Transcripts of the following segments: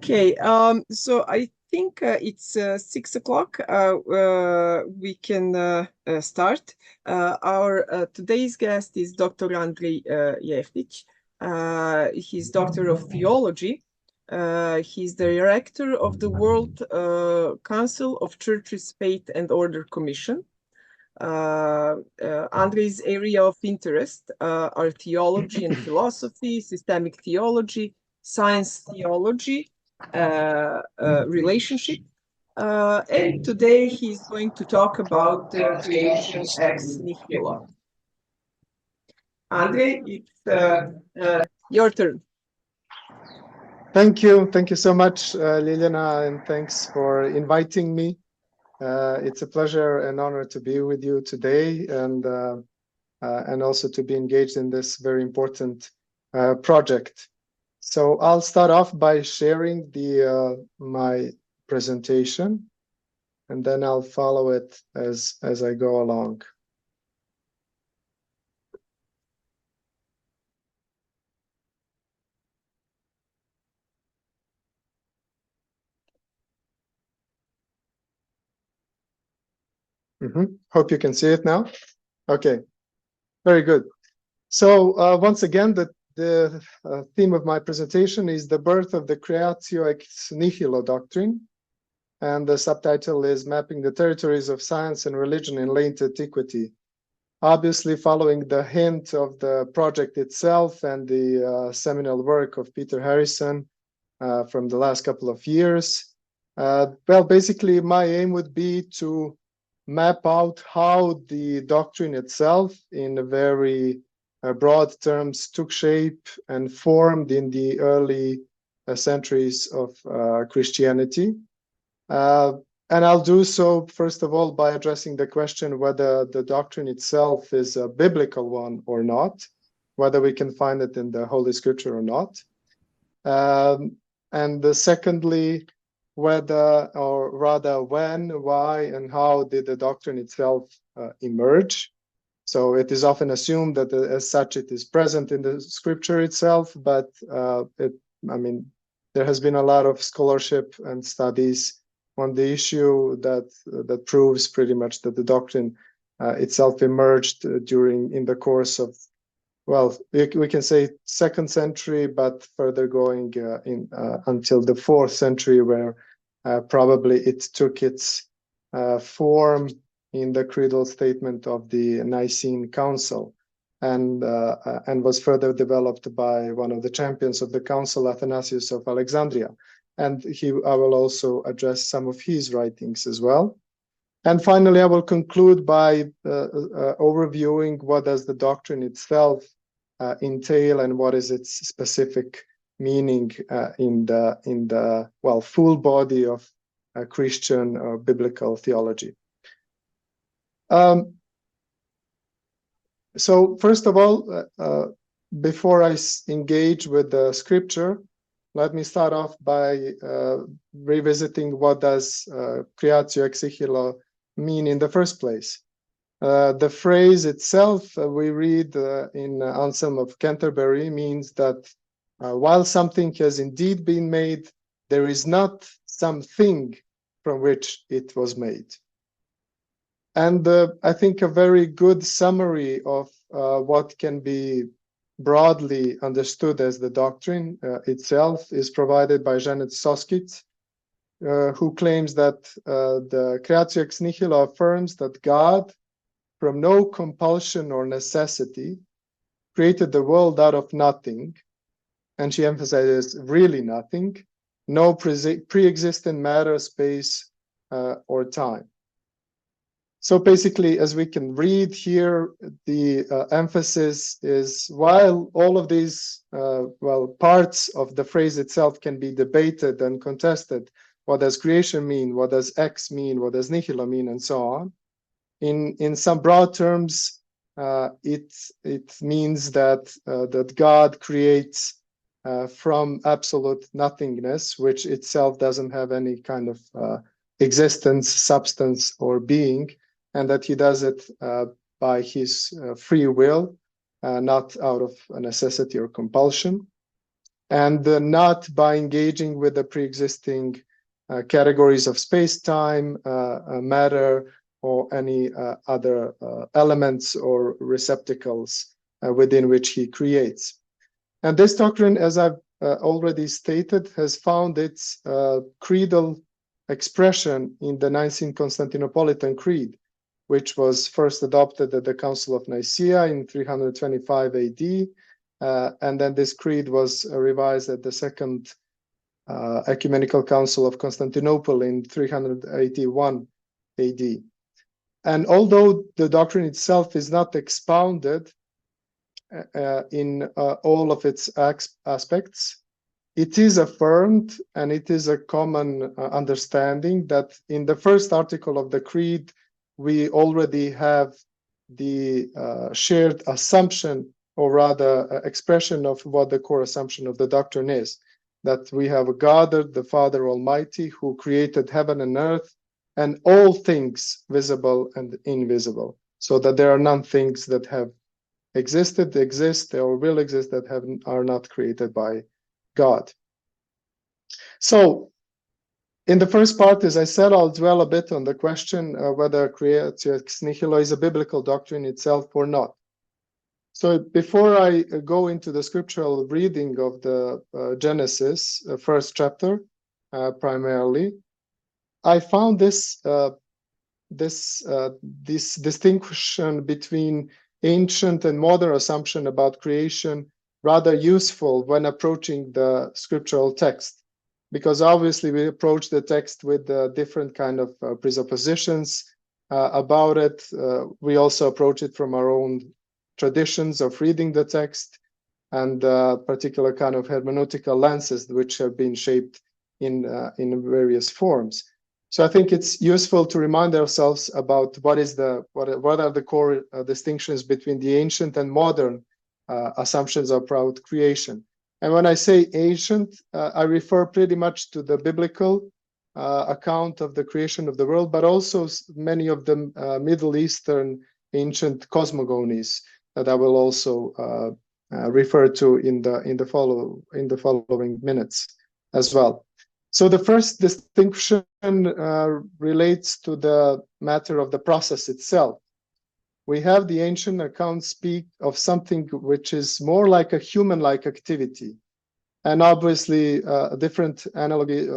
Okay, so I think it's 6 o'clock. We can start. Our today's guest is Dr. Andrej Jeftić. He's Doctor of Theology. He's the director of the World Council of Churches, Faith and Order Commission. Andrej's area of interest are theology and philosophy, systemic theology, science theology, relationship. And today he's going to talk about the creation ex nihilo. Andrej, it's your turn. Thank you. Thank you so much, Liliana, and thanks for inviting me. It's a pleasure and honor to be with you today and also to be engaged in this very important project. So I'll start off by sharing my presentation, and then I'll follow it as I go along. Hope you can see it now. Okay, very good. So once again, the theme of my presentation is the birth of the Creatio ex Nihilo Doctrine, and the subtitle is Mapping the Territories of Science and Religion in Late Antiquity. Obviously following the hint of the project itself and the seminal work of Peter Harrison from the last couple of years. Well, basically my aim would be to map out how the doctrine itself in a very broad terms took shape and formed in the early centuries of Christianity. And I'll do so, first of all, by addressing the question whether the doctrine itself is a biblical one or not, whether we can find it in the Holy Scripture or not. And secondly, whether, or rather when, why, and how did the doctrine itself emerge. So it is often assumed that as such it is present in the Scripture itself, but there has been a lot of scholarship and studies on the issue that proves pretty much that the doctrine itself emerged in the course of, well, we can say 2nd century, but further going until the 4th century, where probably it took its form in the creedal statement of the Nicene Council, and was further developed by one of the champions of the council, Athanasius of Alexandria. And I will also address some of his writings as well. And finally, I will conclude by overviewing what does the doctrine itself entail and what is its specific meaning in the full body of Christian or biblical theology. So first of all, before I engage with the Scripture, let me start off by revisiting what does Creatio ex nihilo mean in the first place. The phrase itself, we read in Anselm of Canterbury, means that while something has indeed been made, there is not something from which it was made. And I think a very good summary of what can be broadly understood as the doctrine itself is provided by Janet Soskitz, who claims that the Creatio ex nihilo affirms that God, from no compulsion or necessity, created the world out of nothing, and she emphasizes really nothing, no pre-existent matter, space, or time. So basically, as we can read here, the emphasis is, while all of these parts of the phrase itself can be debated and contested, what does creation mean, what does ex mean, what does nihilo mean, and so on, in some broad terms, it means that God creates from absolute nothingness, which itself doesn't have any kind of existence, substance, or being, and that he does it by his free will, not out of necessity or compulsion. and not by engaging with the pre-existing categories of space-time, matter, or any other elements or receptacles within which he creates. And this doctrine, as I've already stated, has found its creedal expression in the Nicene Constantinopolitan Creed, which was first adopted at the Council of Nicaea in 325 AD. And then this creed was revised at the Second Ecumenical Council of Constantinople in 381 AD. And although the doctrine itself is not expounded in all of its aspects, it is affirmed, and it is a common understanding that in the first article of the creed, we already have the shared assumption, or rather expression of what the core assumption of the doctrine is, that we have a God, the Father Almighty, who created heaven and earth, and all things visible and invisible, so that there are none things that have existed, exist, or will exist that are not created by God. So, in the first part, as I said, I'll dwell a bit on the question whether Creatio ex nihilo is a biblical doctrine itself or not. So before I go into the scriptural reading of the Genesis, first chapter, primarily, I found this distinction between ancient and modern assumption about creation rather useful when approaching the scriptural text, because obviously we approach the text with different kind of presuppositions about it. We also approach it from our own traditions of reading the text and particular kind of hermeneutical lenses which have been shaped in various forms. So I think it's useful to remind ourselves about what are the core distinctions between the ancient and modern assumptions about creation. And when I say ancient, I refer pretty much to the biblical account of the creation of the world, but also many of the Middle Eastern ancient cosmogonies that I will also refer to in the following minutes as well. So the first distinction relates to the matter of the process itself. We have the ancient accounts speak of something which is more like a human-like activity, and obviously different analogy,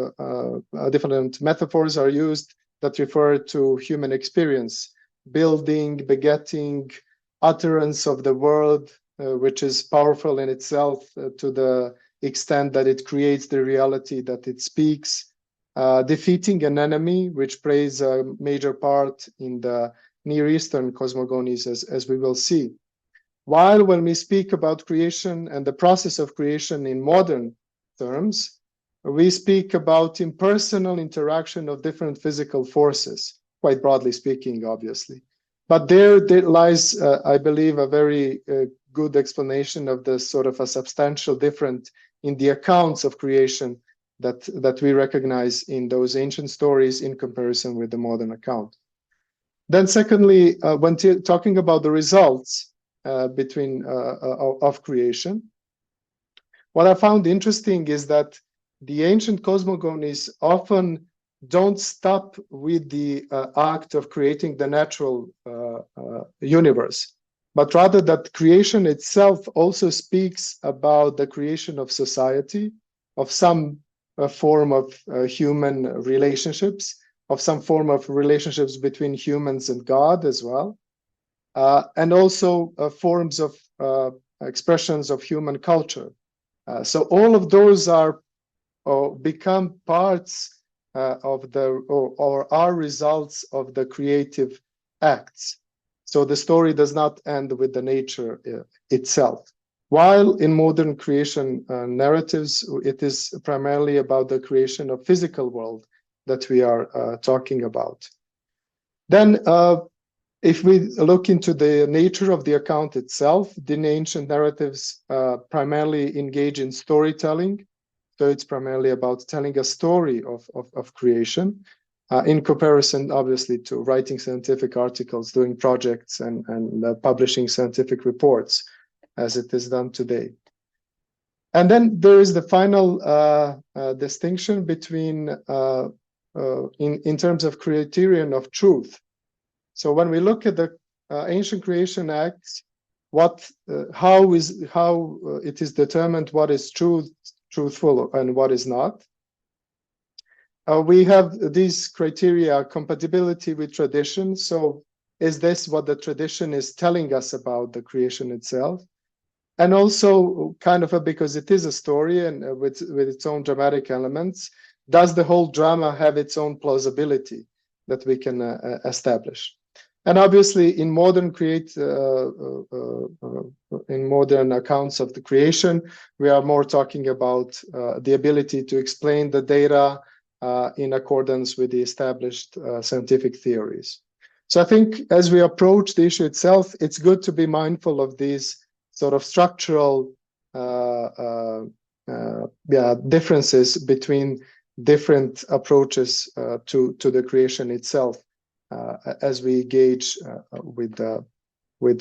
different metaphors are used that refer to human experience, building, begetting, utterance of the word, which is powerful in itself to the extent that it creates the reality that it speaks, defeating an enemy, which plays a major part in the Near Eastern cosmogonies, as we will see. While when we speak about creation and the process of creation in modern terms, we speak about impersonal interaction of different physical forces, quite broadly speaking, obviously. But there lies, I believe, a very good explanation of the sort of a substantial difference in the accounts of creation that we recognize in those ancient stories in comparison with the modern account. Then secondly, when talking about the results of creation, what I found interesting is that the ancient cosmogonies often don't stop with the act of creating the natural universe, but rather that creation itself also speaks about the creation of society, of some form of human relationships, of some form of relationships between humans and God as well, and also forms of expressions of human culture. So all of those are become parts of or are results of the creative acts. So the story does not end with the nature itself. While in modern creation narratives, it is primarily about the creation of physical world that we are talking about. Then if we look into the nature of the account itself, the ancient narratives primarily engage in storytelling. So it's primarily about telling a story of creation in comparison, obviously, to writing scientific articles, doing projects, and publishing scientific reports, as it is done today. And then there is the final distinction between in terms of criterion of truth. So when we look at the ancient creation acts, how it is determined what is truthful and what is not. We have these criteria: compatibility with tradition. So is this what the tradition is telling us about the creation itself? And also kind of because it is a story and with its own dramatic elements, does the whole drama have its own plausibility that we can establish? And obviously in modern accounts of the creation, we are more talking about the ability to explain the data in accordance with the established scientific theories. So I think as we approach the issue itself, it's good to be mindful of these sort of structural differences between different approaches to the creation itself as we engage with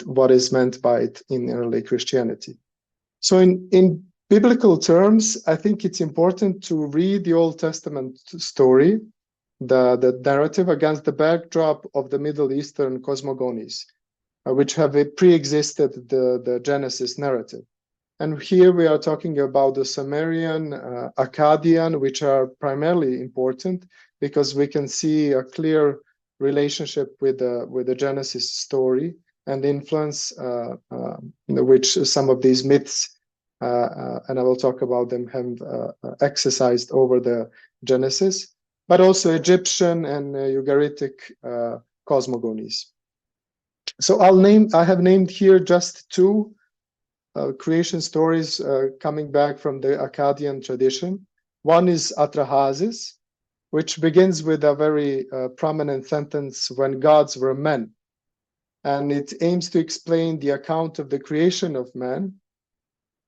what is meant by it in early Christianity. So in biblical terms, I think it's important to read the Old Testament story, the narrative, against the backdrop of the Middle Eastern cosmogonies, which have pre-existed the Genesis narrative. And here we are talking about the Sumerian, Akkadian, which are primarily important because we can see a clear relationship with the Genesis story and influence which some of these myths, and I will talk about them, have exercised over the Genesis, but also Egyptian and Ugaritic cosmogonies. So I have named here just two creation stories coming back from the Akkadian tradition. One is Atrahasis, which begins with a very prominent sentence, "When gods were men." And it aims to explain the account of the creation of man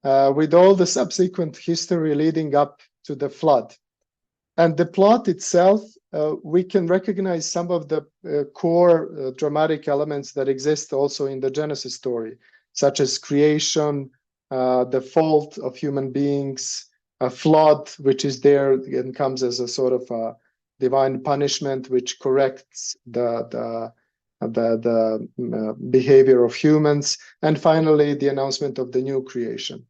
with all the subsequent history leading up to the flood. And the plot itself, we can recognize some of the core dramatic elements that exist also in the Genesis story, such as creation, the fault of human beings, a flood, which is there and comes as a sort of a divine punishment, which corrects the behavior of humans, and finally the announcement of the new creation.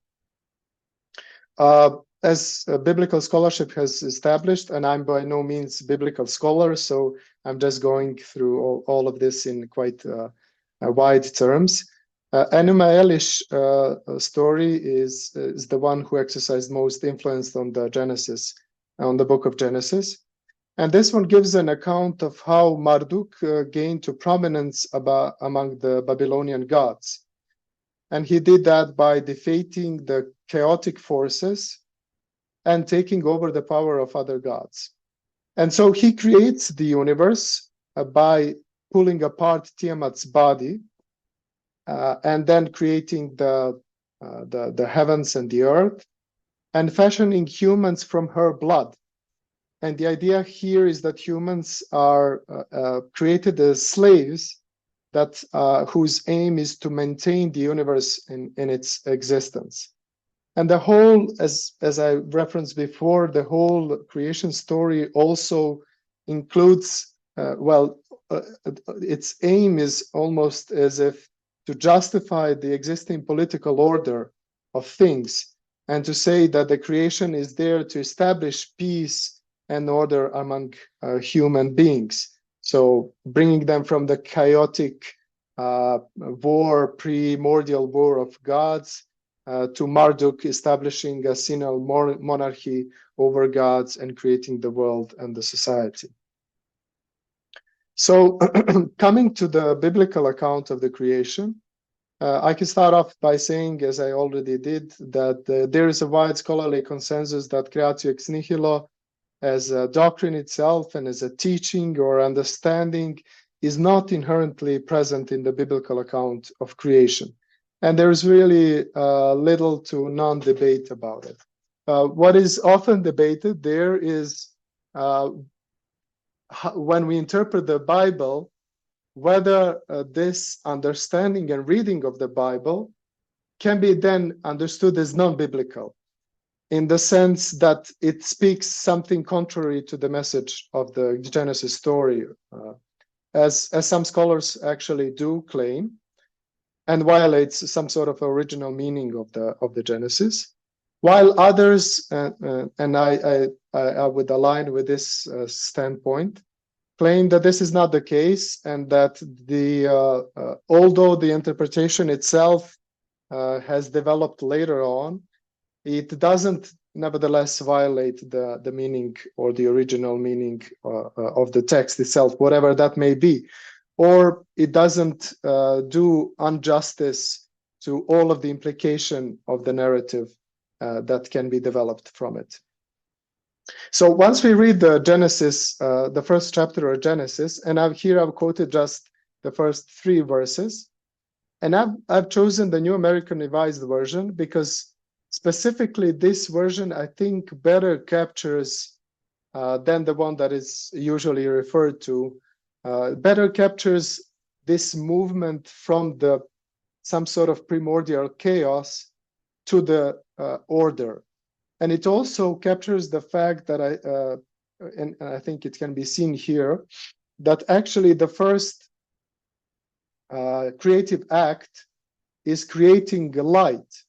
As biblical scholarship has established, and I'm by no means a biblical scholar, so I'm just going through all of this in quite wide terms. Enuma Elish story is the one who exercised most influence on the Genesis, on the book of Genesis. And this one gives an account of how Marduk gained to prominence among the Babylonian gods. And he did that by defeating the chaotic forces and taking over the power of other gods. And so he creates the universe by pulling apart Tiamat's body and then creating the heavens and the earth and fashioning humans from her blood. And the idea here is that humans are created as slaves that whose aim is to maintain the universe in its existence. And the whole, as I referenced before, the whole creation story also includes, its aim is almost as if to justify the existing political order of things and to say that the creation is there to establish peace and order among human beings. So bringing them from the chaotic primordial war of gods to Marduk establishing a synod monarchy over gods and creating the world and the society. So coming to the biblical account of the creation, I can start off by saying, as I already did, that there is a wide scholarly consensus that Creatio ex nihilo as a doctrine itself and as a teaching or understanding is not inherently present in the biblical account of creation. And there's really little to none debate about it. What is often debated there is when we interpret the Bible, whether this understanding and reading of the Bible can be then understood as non-biblical. in the sense that it speaks something contrary to the message of the Genesis story, as some scholars actually do claim, and violates some sort of original meaning of the Genesis, while others, and I would align with this standpoint, claim that this is not the case, and that although the interpretation itself has developed later on, it doesn't nevertheless violate the meaning or the original meaning of the text itself, whatever that may be, or it doesn't do injustice to all of the implication of the narrative that can be developed from it. So once we read the Genesis, the first chapter of Genesis, and I've quoted just the first 3 verses, and I've chosen the New American Revised Version because specifically this version, I think, better captures than the one that is usually referred to, better captures this movement from some sort of primordial chaos to the order. And it also captures the fact that and I think it can be seen here, that actually the first creative act is creating light,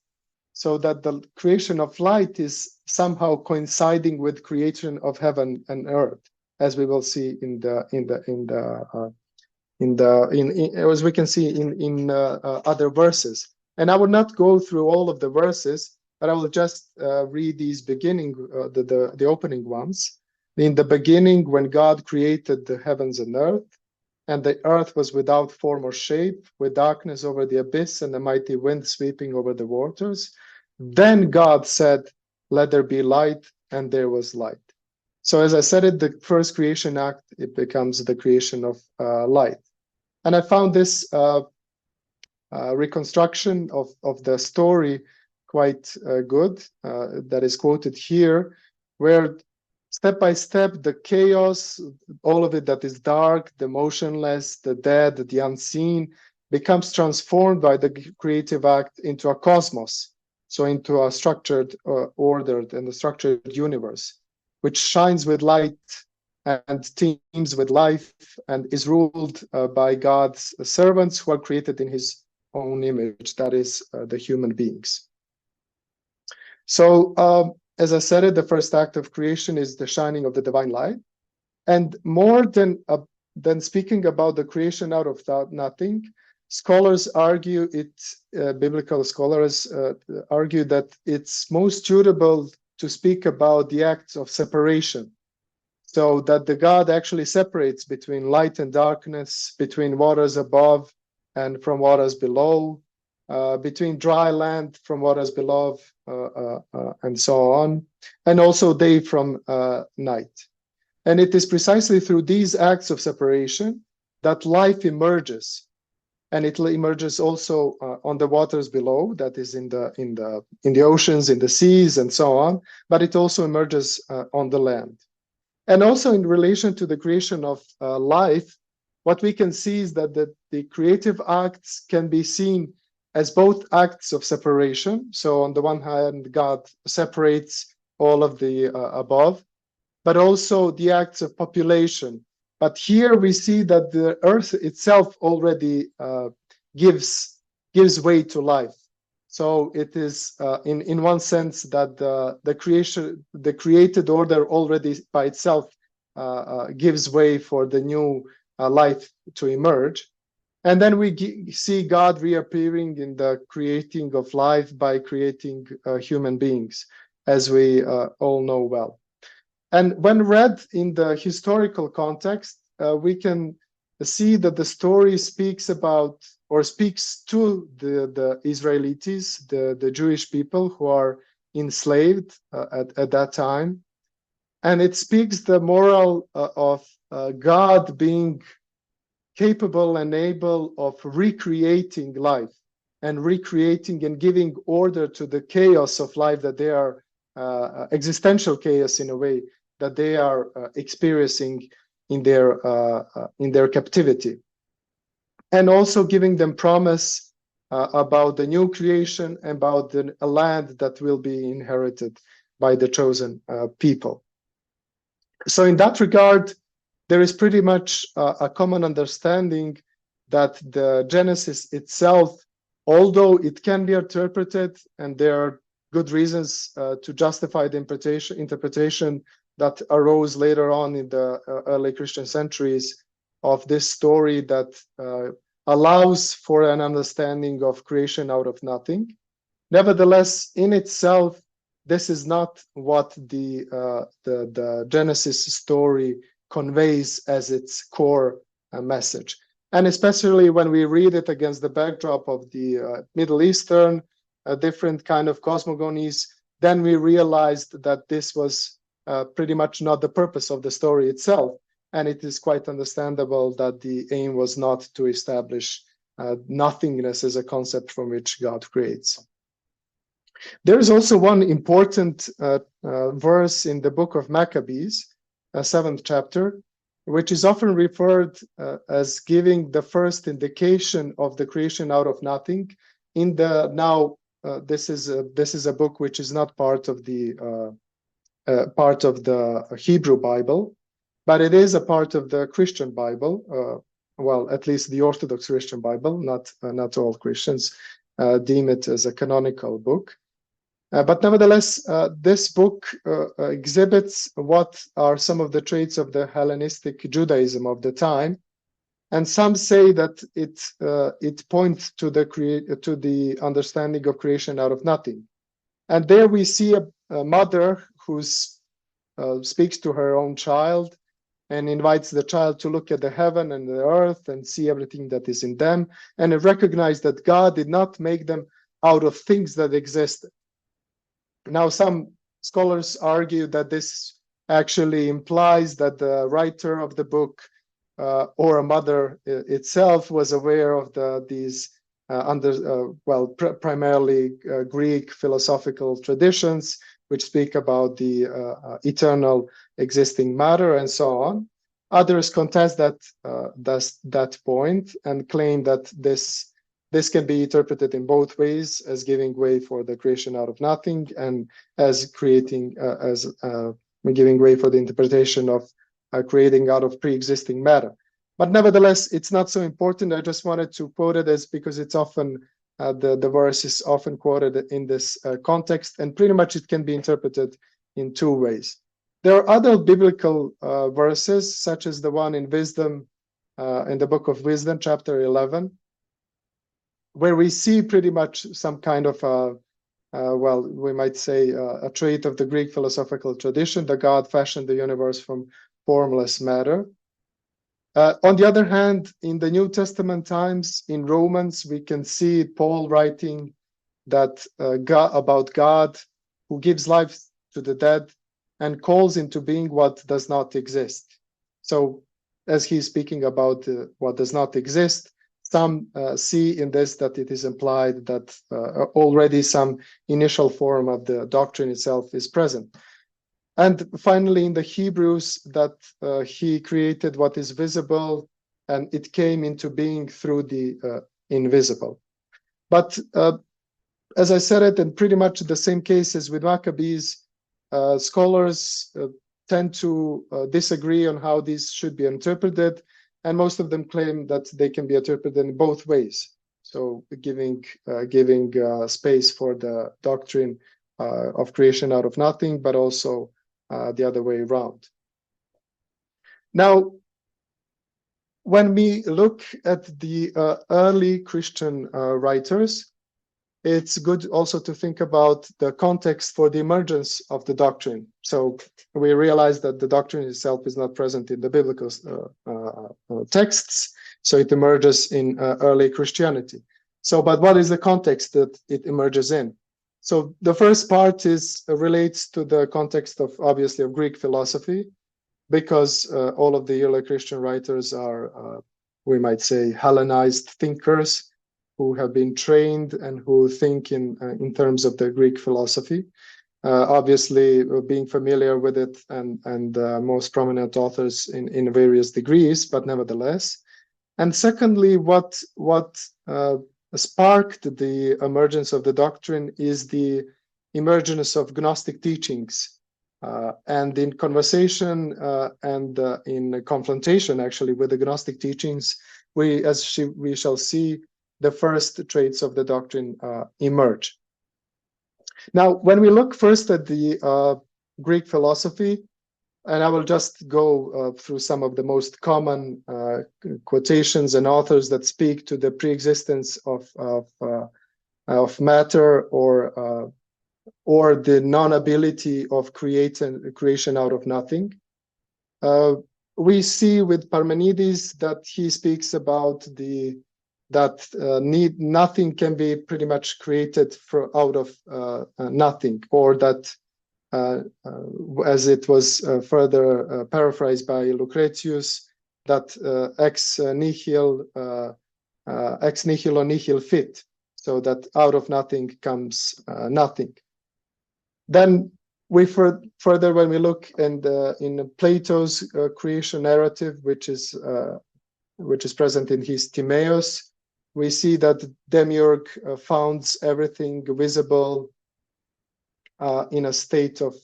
so that the creation of light is somehow coinciding with creation of heaven and earth, as we will see as we can see in other verses. And I will not go through all of the verses, but I will just read these beginning, the opening ones. In the beginning, when God created the heavens and earth, and the earth was without form or shape, with darkness over the abyss and a mighty wind sweeping over the waters. Then God said, "Let there be light," and there was light. So as I said, the first creation act, it becomes the creation of light. And I found this reconstruction of the story quite good, that is quoted here, where step by step, the chaos, all of it that is dark, the motionless, the dead, the unseen, becomes transformed by the creative act into a cosmos, so into a structured, ordered, and a structured universe, which shines with light and teems with life and is ruled by God's servants who are created in his own image, that is, the human beings. So, as I said, the first act of creation is the shining of the divine light. And more than speaking about the creation out of nothing, scholars argue biblical scholars argue that it's most suitable to speak about the acts of separation. So that the God actually separates between light and darkness, between waters above and from waters below, between dry land from waters below, and so on, and also day from night. And it is precisely through these acts of separation that life emerges, and it emerges also on the waters below, that is in the oceans, in the seas, and so on. But it also emerges on the land. And also in relation to the creation of life, what we can see is that the creative acts can be seen as both acts of separation. So on the one hand, God separates all of the above, but also the acts of population. But here we see that the earth itself already gives way to life. So it is in one sense that the created order already by itself gives way for the new life to emerge. And then we see God reappearing in the creating of life by creating human beings, as we all know well. And when read in the historical context, we can see that the story speaks about, or speaks to the Israelites, the Jewish people who are enslaved at that time. And it speaks the moral of God being capable and able of recreating life and recreating and giving order to the chaos of life that they are, existential chaos in a way, that they are experiencing in their captivity. And also giving them promise about the new creation, about a land that will be inherited by the chosen people. So in that regard, there is pretty much a common understanding that the Genesis itself, although it can be interpreted, and there are good reasons to justify the interpretation that arose later on in the early Christian centuries of this story that allows for an understanding of creation out of nothing. Nevertheless, in itself, this is not what the Genesis story conveys as its core message. And especially when we read it against the backdrop of the Middle Eastern, different kind of cosmogonies, then we realized that this was pretty much not the purpose of the story itself. And it is quite understandable that the aim was not to establish nothingness as a concept from which God creates. There is also one important verse in the book of Maccabees, 7th chapter, which is often referred as giving the first indication of the creation out of nothing. In the this is a book which is not part of the Hebrew Bible, but it is a part of the Christian Bible. Well, at least the Orthodox Christian Bible. Not all Christians deem it as a canonical book. But nevertheless, this book exhibits what are some of the traits of the Hellenistic Judaism of the time, and some say that it points to the understanding of creation out of nothing. And there we see a mother who speaks to her own child and invites the child to look at the heaven and the earth and see everything that is in them, and recognize that God did not make them out of things that existed. Now, some scholars argue that this actually implies that the writer of the book or a mother itself was aware of these primarily Greek philosophical traditions, which speak about the eternal existing matter and so on. Others contest that point and claim that this can be interpreted in both ways, as giving way for the creation out of nothing, and as giving way for the interpretation of creating out of pre-existing matter. But nevertheless, it's not so important. I just wanted to quote it as because it's often the verse is often quoted in this context, and pretty much it can be interpreted in two ways. There are other biblical verses, such as the one in Wisdom, in the book of Wisdom, chapter 11, where we see pretty much some kind of we might say a trait of the Greek philosophical tradition, that God fashioned the universe from formless matter. On the other hand, in the New Testament times, in Romans, we can see Paul writing that about God who gives life to the dead and calls into being what does not exist. So as he's speaking about what does not exist, some see in this that it is implied that already some initial form of the doctrine itself is present. And finally, in the Hebrews, that he created what is visible, and it came into being through the invisible. But as I said it, in pretty much the same case as with Maccabees, scholars tend to disagree on how these should be interpreted, and most of them claim that they can be interpreted in both ways. So giving space for the doctrine of creation out of nothing, but also the other way around. Now, when we look at the early Christian writers, it's good also to think about the context for the emergence of the doctrine. So we realize that the doctrine itself is not present in the biblical texts, so it emerges in early Christianity. So, but what is the context that it emerges in? So the first part relates to the context of, obviously, of Greek philosophy, because all of the early Christian writers are, we might say, Hellenized thinkers who have been trained and who think in terms of the Greek philosophy. Obviously, being familiar with it and most prominent authors in various degrees, but nevertheless. And secondly, what sparked the emergence of the doctrine is the emergence of Gnostic teachings. And in conversation and in confrontation, actually, with the Gnostic teachings, we shall see the first traits of the doctrine emerge. Now, when we look first at the Greek philosophy, and I will just go through some of the most common quotations and authors that speak to the pre-existence of matter or the non-ability of creation out of nothing. We see with Parmenides that he speaks about nothing can be pretty much created out of nothing, or that as it was further paraphrased by Lucretius, that ex nihilo nihil fit, so that out of nothing comes nothing. Then we further, when we look in Plato's creation narrative, which is present in his Timaeus, we see that Demiurge founds everything visible in a state of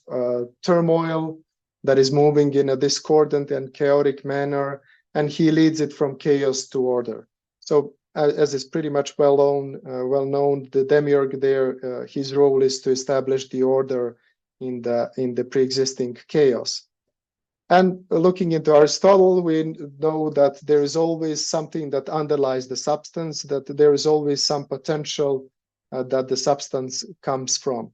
turmoil that is moving in a discordant and chaotic manner, and he leads it from chaos to order. So, as is pretty much well known, the Demiurge there, his role is to establish the order in the pre-existing chaos. And looking into Aristotle, we know that there is always something that underlies the substance, that there is always some potential that the substance comes from,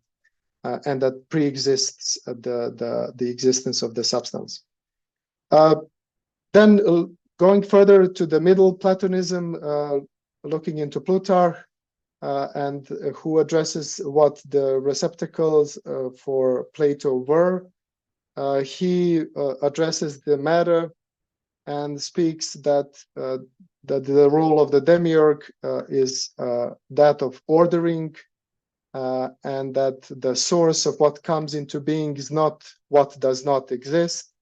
and that pre-exists the existence of the substance. Then going further to the Middle Platonism, looking into Plutarch, and who addresses what the receptacles for Plato were. He addresses the matter and speaks that the role of the Demiurge is that of ordering, and that the source of what comes into being is not what does not exist,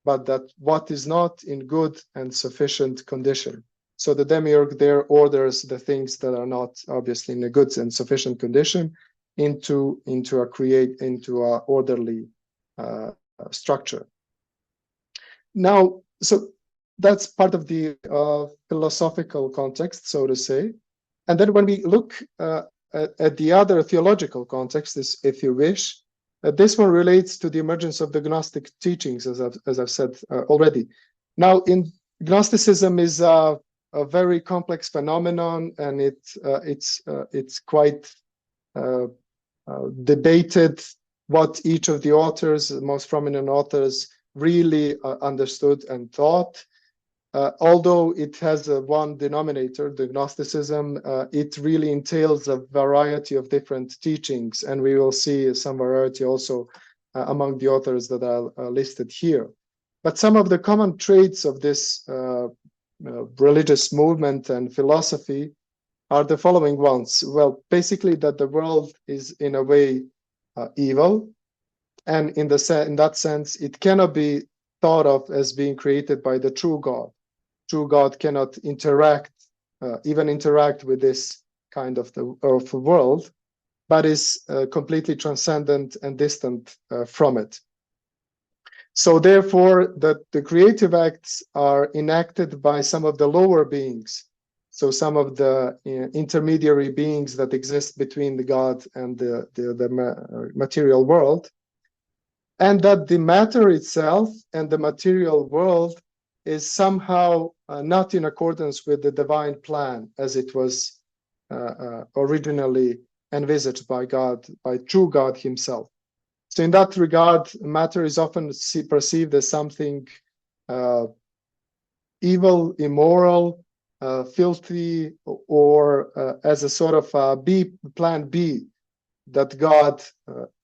but that what is not in good and sufficient condition. So the Demiurge there orders the things that are not obviously in a good and sufficient condition into a orderly structure. Now, so that's part of the philosophical context, so to say. And then when we look at the other theological context, if you wish, this one relates to the emergence of the Gnostic teachings, as I've said already. Now, in Gnosticism is a very complex phenomenon, and it's quite debated what each of the authors, the most prominent authors, really understood and thought. Although it has one denominator, the Gnosticism, it really entails a variety of different teachings, and we will see some variety also among the authors that are listed here. But some of the common traits of this religious movement and philosophy are the following ones. Well, basically that the world is in a way evil, and in that sense, it cannot be thought of as being created by the true God. True God cannot even interact with this kind of the world, but is completely transcendent and distant from it. So therefore, the creative acts are enacted by some of the lower beings. So some of the intermediary beings that exist between the God and the material world, and that the matter itself and the material world is somehow not in accordance with the divine plan as it was originally envisaged by God, by true God himself. So in that regard, matter is often perceived as something evil, immoral, filthy, or as a sort of plan B that God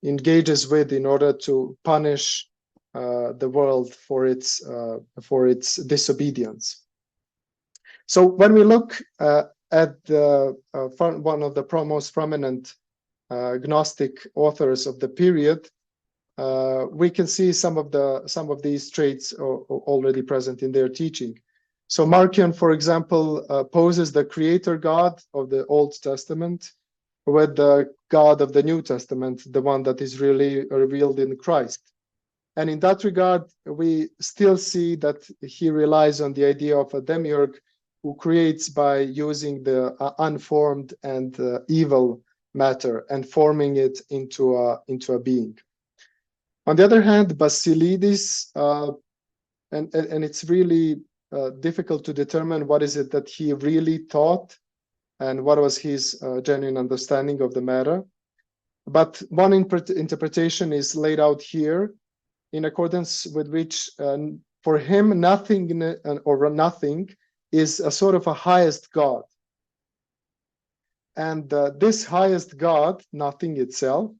engages with in order to punish the world for its disobedience. So when we look at one of the most prominent Gnostic authors of the period, we can see some of these traits already present in their teaching. So Marcion, for example, poses the creator God of the Old Testament with the God of the New Testament, the one that is really revealed in Christ. And in that regard, we still see that he relies on the idea of a demiurge who creates by using the unformed and evil matter and forming it into a being. On the other hand, Basilides, and it's really difficult to determine what is it that he really taught and what was his genuine understanding of the matter. But one interpretation is laid out here, in accordance with which, for him, nothing or nothing is a sort of a highest God. And this highest God, nothing itself,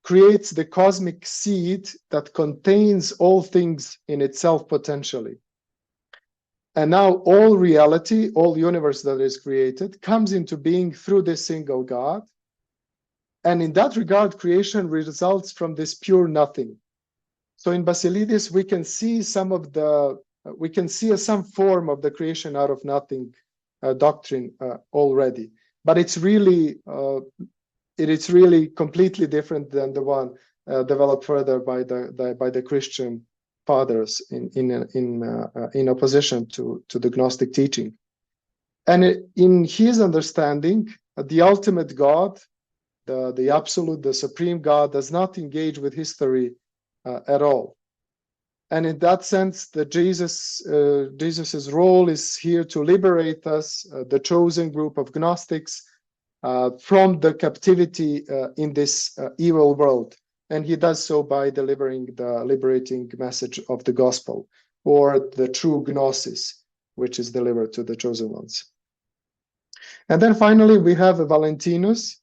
creates the cosmic seed that contains all things in itself potentially. And now all reality, all universe that is created, comes into being through this single God. And in that regard, creation results from this pure nothing. So in Basilides, we can see some form of the creation out of nothing doctrine already, but it's really completely different than the one developed further by the Christian fathers in opposition to the Gnostic teaching. And in his understanding, the ultimate God, the absolute, the supreme God, does not engage with history at all. And in that sense, Jesus's role is here to liberate us, the chosen group of Gnostics, from the captivity in this evil world. And he does so by delivering the liberating message of the gospel, or the true gnosis, which is delivered to the chosen ones. And then finally, we have Valentinus,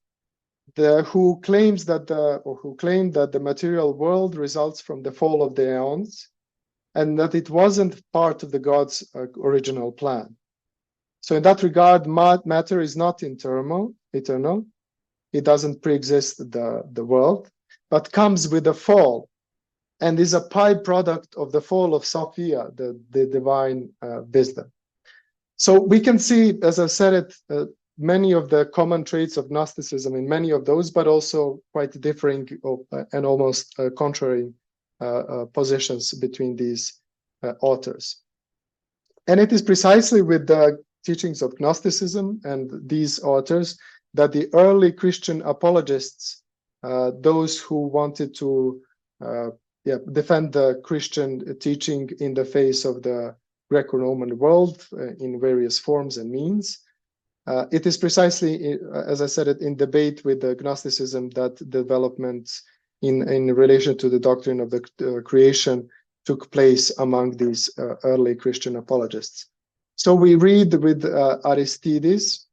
who claimed that the material world results from the fall of the aeons, and that it wasn't part of the God's original plan. So in that regard, matter is not eternal. It doesn't pre-exist the world, but comes with the fall, and is a byproduct of the fall of Sophia, the divine wisdom. So we can see, as I said it, many of the common traits of Gnosticism in many of those, but also quite differing and almost contrary positions between these authors. And it is precisely with the teachings of Gnosticism and these authors that the early Christian apologists, those who wanted to defend the Christian teaching in the face of the Greco-Roman world in various forms and means, it is precisely, as I said, in debate with the Gnosticism that developments in relation to the doctrine of the creation took place among these early Christian apologists. So we read with Aristides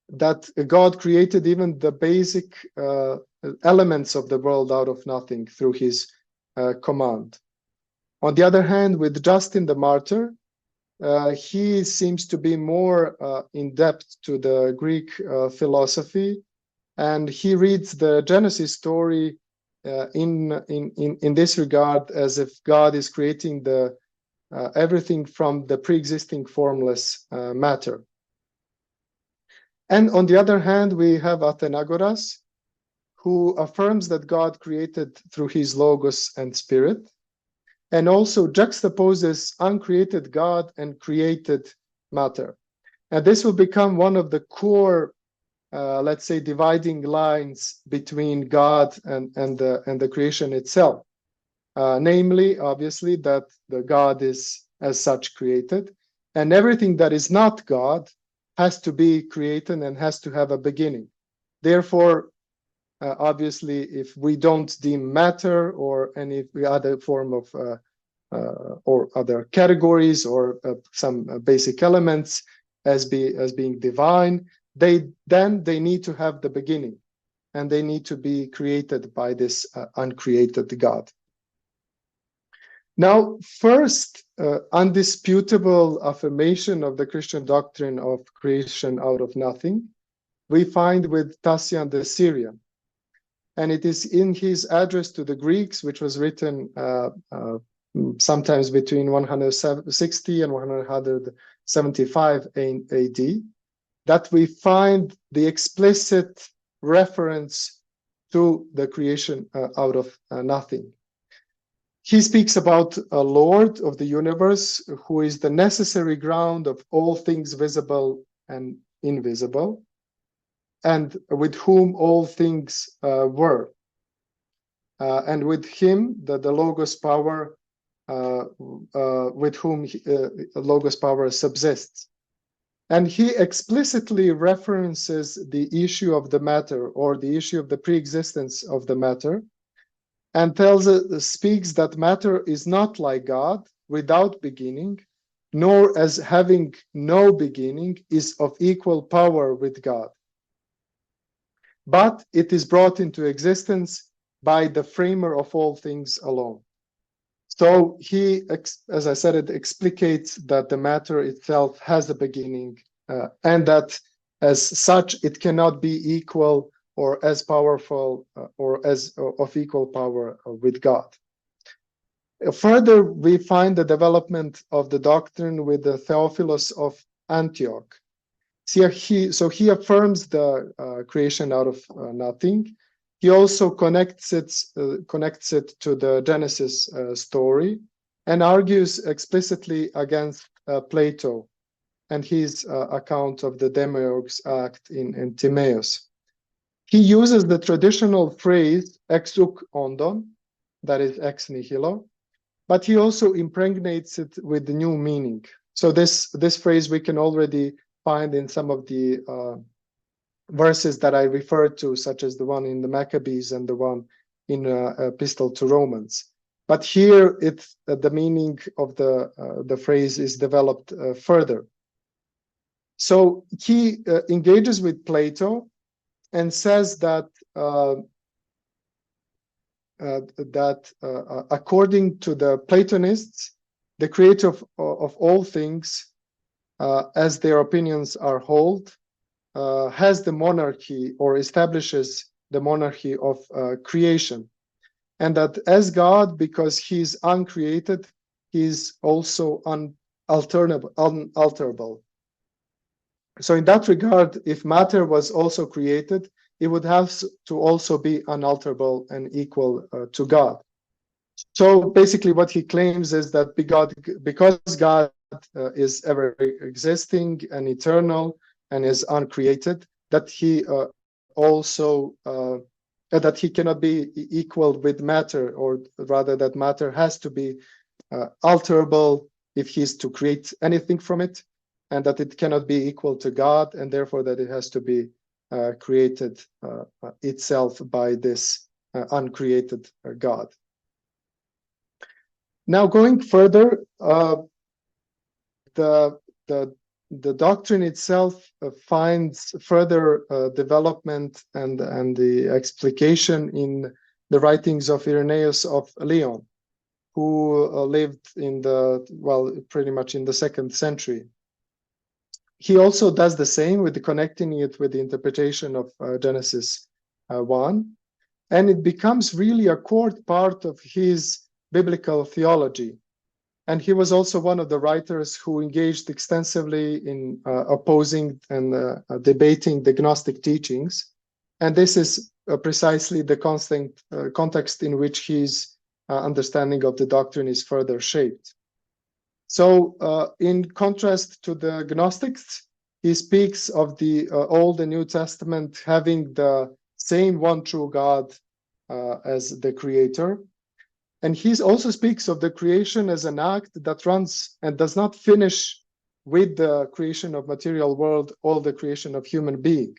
that God created even the basic elements of the world out of nothing through his command. On the other hand, with Justin the Martyr, he seems to be more in depth to the Greek philosophy, and he reads the Genesis story in this regard as if God is creating everything from the pre-existing formless matter. And on the other hand, we have Athenagoras, who affirms that God created through his logos and spirit, and also juxtaposes uncreated God and created matter. And this will become one of the core, let's say, dividing lines between God and the creation itself. Namely, obviously, that the God is as such created, and everything that is not God has to be created and has to have a beginning. Therefore, obviously, if we don't deem matter or any other form of or other categories or some basic elements as being divine, they need to have the beginning, and they need to be created by this uncreated God. Now, first, undisputable affirmation of the Christian doctrine of creation out of nothing, we find with Tatian the Syrian. And it is in his address to the Greeks, which was written sometimes between 160 and 175 AD. that we find the explicit reference to the creation out of nothing. He speaks about a Lord of the universe who is the necessary ground of all things visible and invisible, and with whom all things were. And with him, the Logos power, with whom Logos power subsists. And he explicitly references the issue of the matter, or the issue of the pre-existence of the matter, and speaks that matter is not like God, without beginning, nor as having no beginning is of equal power with God. But it is brought into existence by the framer of all things alone. So he, as I said, it explicates that the matter itself has a beginning, and that as such it cannot be equal or as powerful or as of equal power with God. Further, we find the development of the doctrine with the Theophilus of Antioch. So he affirms the creation out of nothing. He also connects it to the Genesis story, and argues explicitly against Plato and his account of the Demiurge's act in Timaeus. He uses the traditional phrase ex hoc ondon, that is ex nihilo, but he also impregnates it with the new meaning. So this phrase we can already find in some of the verses that I referred to, such as the one in the Maccabees and the one in Epistle to Romans. But here, the meaning of the phrase is developed further. So he engages with Plato and says that according to the Platonists, the creator of all things, as their opinions are held, has the monarchy or establishes the monarchy of creation, and that as God, because he is uncreated, he is also unalterable. So in that regard, if matter was also created, it would have to also be unalterable and equal to God. So basically what he claims is that because God is ever existing and eternal and is uncreated, that he also that he cannot be equal with matter, or rather that matter has to be alterable if he is to create anything from it, and that it cannot be equal to God, and therefore that it has to be created itself by this uncreated God. Now, going further, the doctrine itself finds further development and the explication in the writings of Irenaeus of Lyon, who lived in pretty much in the 2nd century. He also does the same with connecting it with the interpretation of Genesis 1, and it becomes really a core part of his biblical theology. And he was also one of the writers who engaged extensively in opposing and debating the Gnostic teachings. And this is precisely the constant context in which his understanding of the doctrine is further shaped. So in contrast to the Gnostics, he speaks of the Old and New Testament having the same one true God as the creator. And he also speaks of the creation as an act that runs and does not finish with the creation of material world or the creation of human being.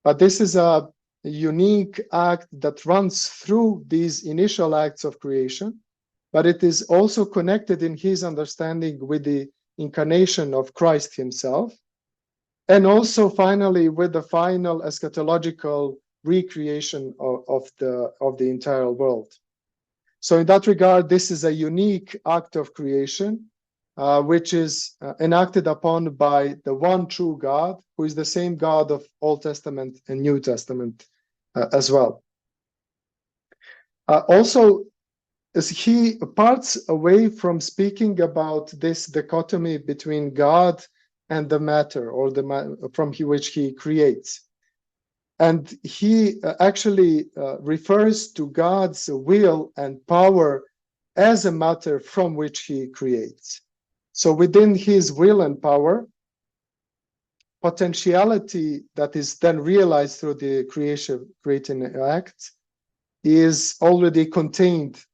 But this is a unique act that runs through these initial acts of creation, but it is also connected in his understanding with the incarnation of Christ himself, and also finally with the final eschatological recreation of the entire world. So in that regard, this is a unique act of creation, which is enacted upon by the one true God, who is the same God of Old Testament and New Testament as well. Also, as he parts away from speaking about this dichotomy between God and the matter, or from which he creates. And he actually refers to God's will and power as a matter from which he creates. So within his will and power, potentiality that is then realized through the creating act is already contained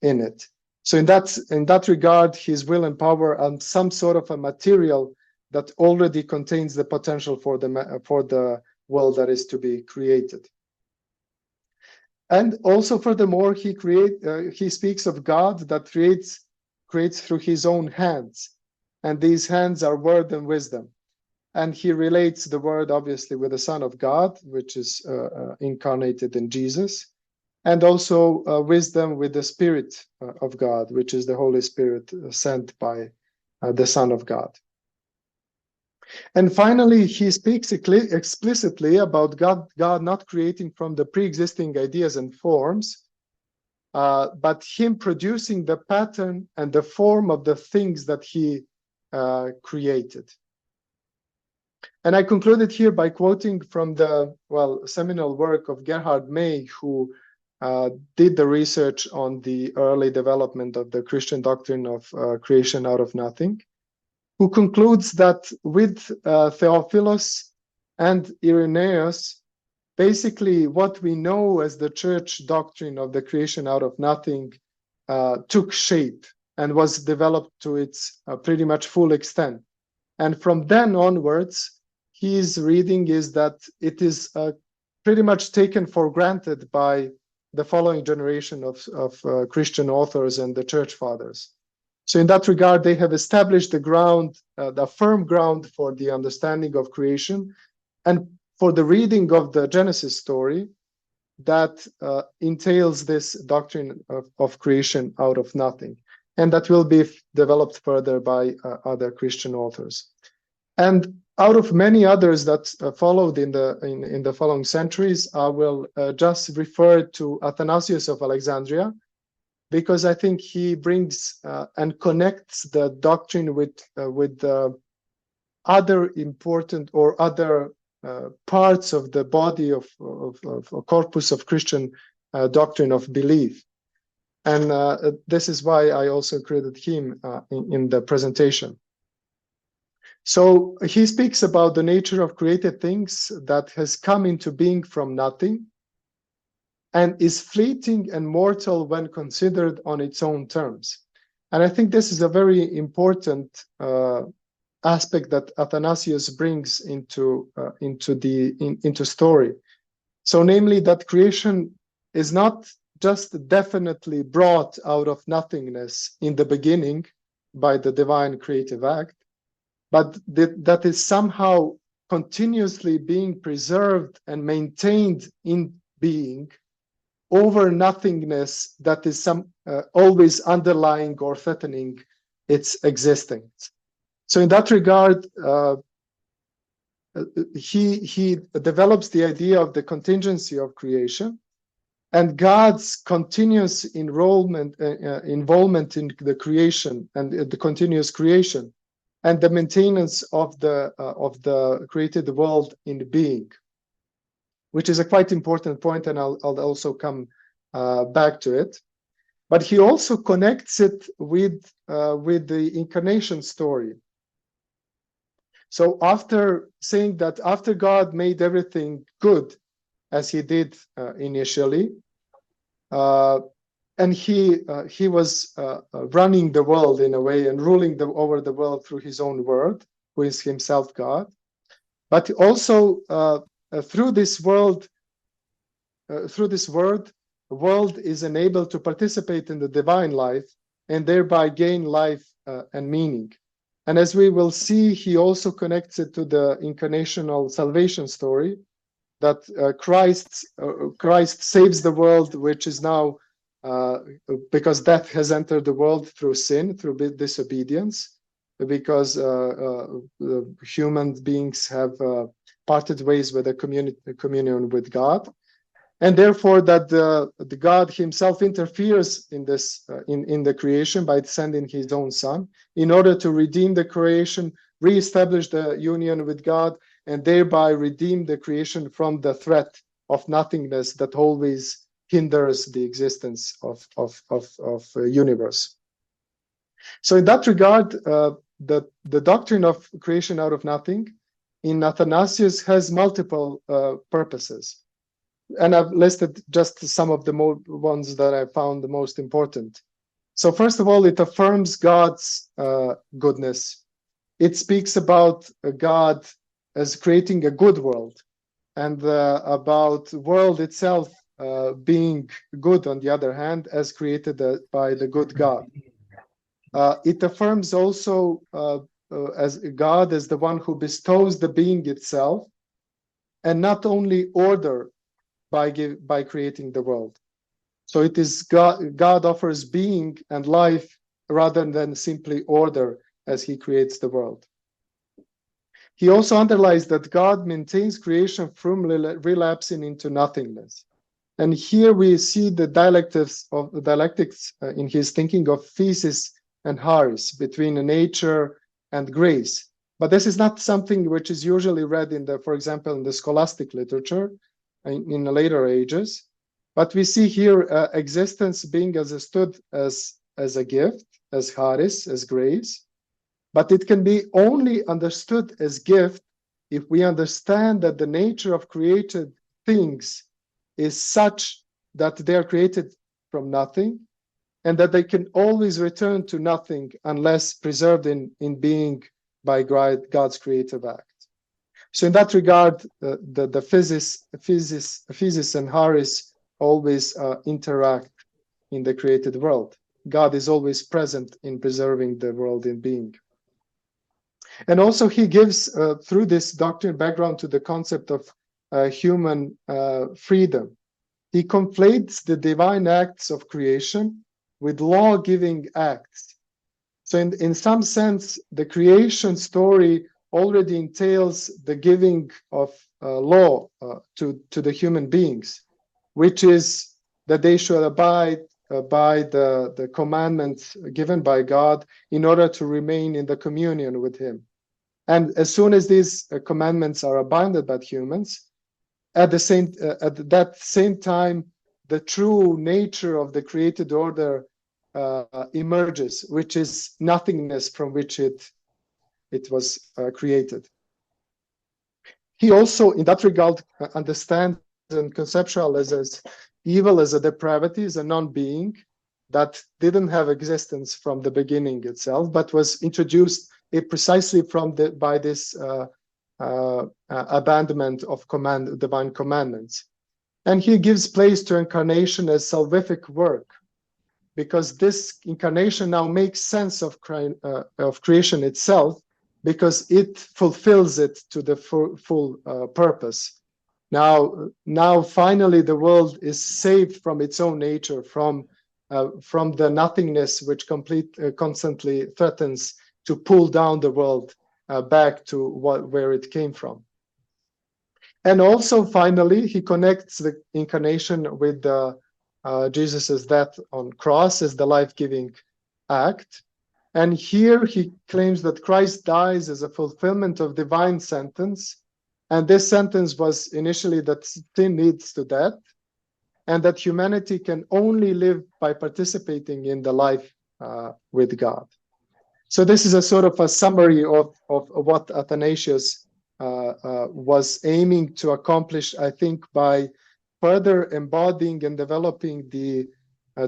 in it. So in that regard, his will and power are some sort of a material that already contains the potential for the world that is to be created. And also, furthermore, he speaks of God that creates through his own hands, and these hands are word and wisdom. And he relates the word, obviously, with the Son of God, which is incarnated in Jesus, and also wisdom with the Spirit of God, which is the Holy Spirit sent by the Son of God. And finally, he speaks explicitly about God not creating from the pre-existing ideas and forms, but him producing the pattern and the form of the things that he created. And I concluded here by quoting from the seminal work of Gerhard May, who did the research on the early development of the Christian doctrine of creation out of nothing, who concludes that with Theophilus and Irenaeus, basically what we know as the church doctrine of the creation out of nothing took shape and was developed to its pretty much full extent. And from then onwards, his reading is that it is pretty much taken for granted by the following generation of Christian authors and the church fathers. So in that regard, they have established the ground, the firm ground for the understanding of creation and for the reading of the Genesis story that entails this doctrine of creation out of nothing. And that will be developed further by other Christian authors. And out of many others that followed in the following centuries, I will just refer to Athanasius of Alexandria, because I think he brings and connects the doctrine with other important or other parts of the body of a corpus of Christian doctrine of belief. And this is why I also included him in the presentation. So he speaks about the nature of created things that has come into being from nothing and is fleeting and mortal when considered on its own terms. And I think this is a very important aspect that Athanasius brings into story. So namely that creation is not just definitely brought out of nothingness in the beginning by the divine creative act, but that is somehow continuously being preserved and maintained in being over nothingness that is always underlying or threatening its existence. So in that regard, he develops the idea of the contingency of creation and God's continuous involvement in the creation and the continuous creation and the maintenance of the created world in being, which is a quite important point, and I'll also come back to it. But he also connects it with the incarnation story. So after saying that after God made everything good, as he did initially, and he was running the world in a way and ruling over the world through his own word, who is himself God. But also through this word, the world is enabled to participate in the divine life and thereby gain life and meaning. And as we will see, he also connects it to the incarnational salvation story, that Christ saves the world, which is now, because death has entered the world through sin, through disobedience, because human beings have parted ways with a communion with God. And therefore that the God himself interferes in this in the creation by sending his own son in order to redeem the creation, re-establish the union with God, and thereby redeem the creation from the threat of nothingness that always hinders the existence of universe. So in that regard, the doctrine of creation out of nothing in Athanasius has multiple purposes. And I've listed just some of the ones that I found the most important. So first of all, it affirms God's goodness. It speaks about God as creating a good world, and about the world itself being good, on the other hand, as created by the good God. It affirms also as God as the one who bestows the being itself, and not only order by creating the world. So it is God offers being and life rather than simply order as he creates the world. He also underlies that God maintains creation from relapsing into nothingness. And here we see the dialectics in his thinking of physis and haris, between nature and grace. But this is not something which is usually read for example, in the scholastic literature in the later ages. But we see here existence being understood as a gift, as haris, as grace. But it can be only understood as gift if we understand that the nature of created things is such that they are created from nothing, and that they can always return to nothing unless preserved in being by God's creative act. So in that regard, the physis and haris always interact in the created world. God is always present in preserving the world in being. And also he gives, through this doctrine, background to the concept of human freedom. He conflates the divine acts of creation with law-giving acts. So in some sense, the creation story already entails the giving of law to the human beings, which is that they should abide by the commandments given by God in order to remain in the communion with him. And as soon as these commandments are abandoned by humans, at that same time, the true nature of the created order emerges, which is nothingness from which it was created. He also, in that regard, understands and conceptualizes evil as a depravity, as a non-being that didn't have existence from the beginning itself, but was introduced precisely by this abandonment of divine commandments. And he gives place to incarnation as salvific work, because this incarnation now makes sense of creation itself, because it fulfills it to the full purpose. Now, finally, the world is saved from its own nature, from the nothingness which constantly threatens to pull down the world back to where it came from. And also, finally, he connects the incarnation with Jesus's death on cross as the life-giving act. And here he claims that Christ dies as a fulfillment of divine sentence. And this sentence was initially that sin leads to death, and that humanity can only live by participating in the life with God. So this is a sort of a summary of what Athanasius was aiming to accomplish, I think, by further embodying and developing the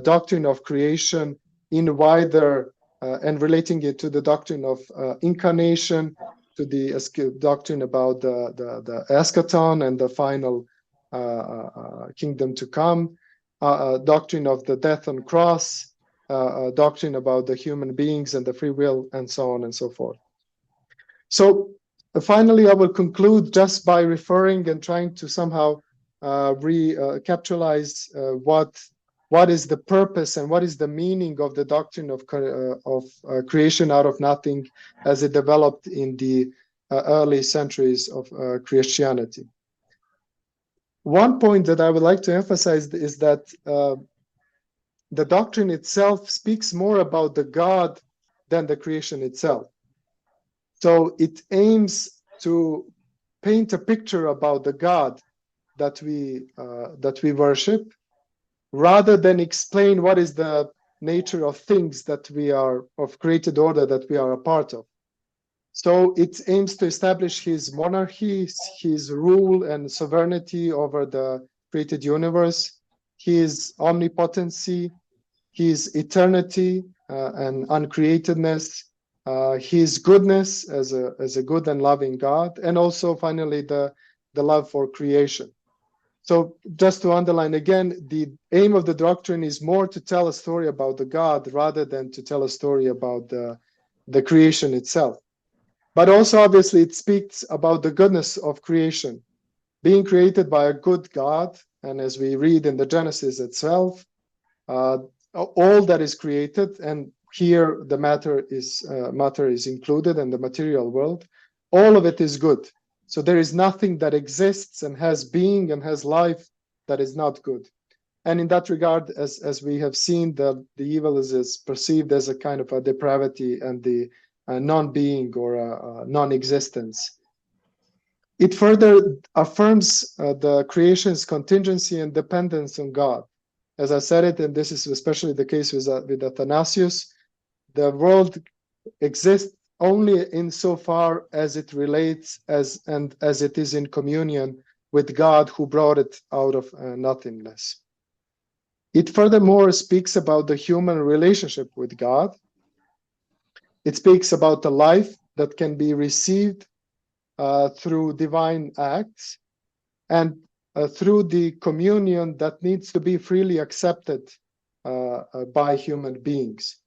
doctrine of creation in wider and relating it to the doctrine of incarnation, to the doctrine about the eschaton and the final kingdom to come, doctrine of the death on cross, doctrine about the human beings and the free will, and so on and so forth. So finally, I will conclude just by referring and trying to somehow recapitalize what is the purpose and what is the meaning of the doctrine of creation out of nothing as it developed in the early centuries of Christianity. One point that I would like to emphasize is that the doctrine itself speaks more about the God than the creation itself. So it aims to paint a picture about the God that we worship, rather than explain what is the nature of things that we are, of created order that we are a part of. So it aims to establish his monarchy, his rule and sovereignty over the created universe, his omnipotency, his eternity and uncreatedness, his goodness as a good and loving God, and also finally the love for creation. So just to underline again, the aim of the doctrine is more to tell a story about the God rather than to tell a story about the creation itself. But also, obviously, it speaks about the goodness of creation, being created by a good God. And as we read in the Genesis itself, all that is created, and here the matter is included in the material world, all of it is good. So there is nothing that exists and has being and has life that is not good. And in that regard, as we have seen, the evil is perceived as a kind of a depravity and the non-being or a non-existence. It further affirms the creation's contingency and dependence on God. As I said it, and this is especially the case with Athanasius, the world exists only insofar as it relates as it is in communion with God, who brought it out of nothingness. It furthermore speaks about the human relationship with God. It speaks about the life that can be received through divine acts, and through the communion that needs to be freely accepted by human beings.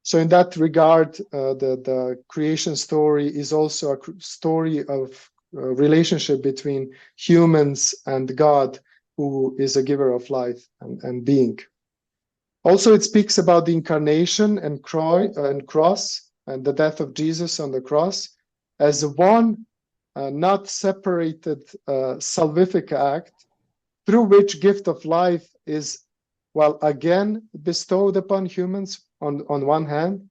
So in that regard, the creation story is also a story of relationship between humans and God, who is a giver of life and being. Also, it speaks about the incarnation and cross and the death of Jesus on the cross as one not separated salvific act through which gift of life is, well, again bestowed upon humans on one hand,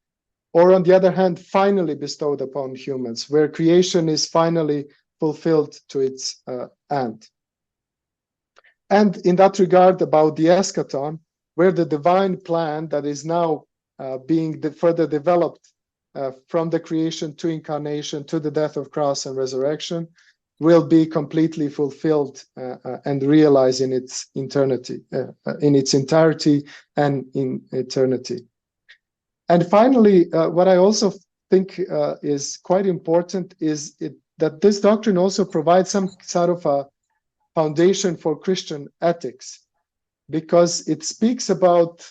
or on the other hand, finally bestowed upon humans, where creation is finally fulfilled to its end. And in that regard, about the eschaton, where the divine plan that is now being further developed from the creation to incarnation to the death of cross and resurrection will be completely fulfilled and realized in its eternity, in its entirety and in eternity. And finally, what I also think is quite important is that this doctrine also provides some sort of a foundation for Christian ethics, because it speaks about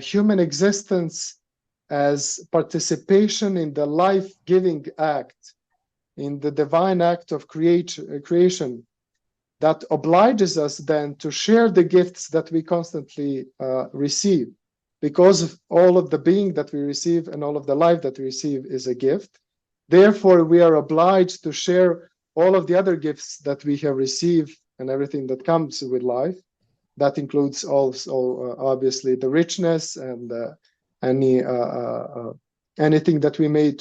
human existence as participation in the life-giving act, in the divine act of creation that obliges us then to share the gifts that we constantly receive. Because of all of the being that we receive and all of the life that we receive is a gift. Therefore, we are obliged to share all of the other gifts that we have received and everything that comes with life. That includes also, obviously, the richness and anything that we may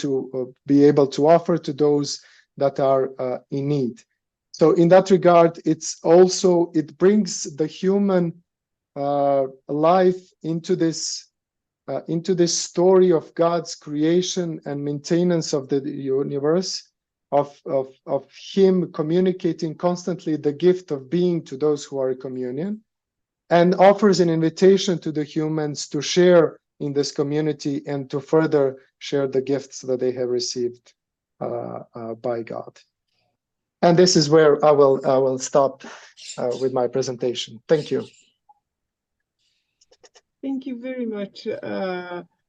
be able to offer to those that are in need. So in that regard, it brings the human life into this story of God's creation and maintenance of the universe, of him communicating constantly the gift of being to those who are in communion, and offers an invitation to the humans to share in this community and to further share the gifts that they have received by God. And this is where I will stop with my presentation. Thank you. Thank you very much,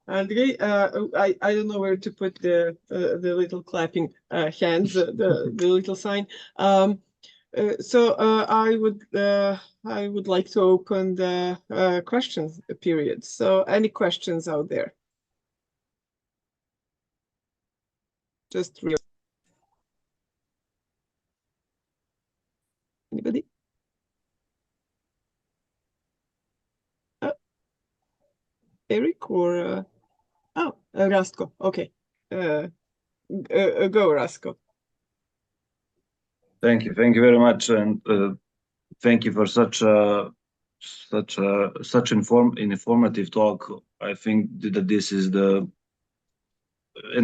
Andrej. I don't know where to put the little clapping hands, the little sign. So I would like to open the questions period. So any questions out there? Just real. Anybody? Eric or Rastko? Okay. Go, Rasko. Thank you very much, and thank you for such informative talk. I think that this is an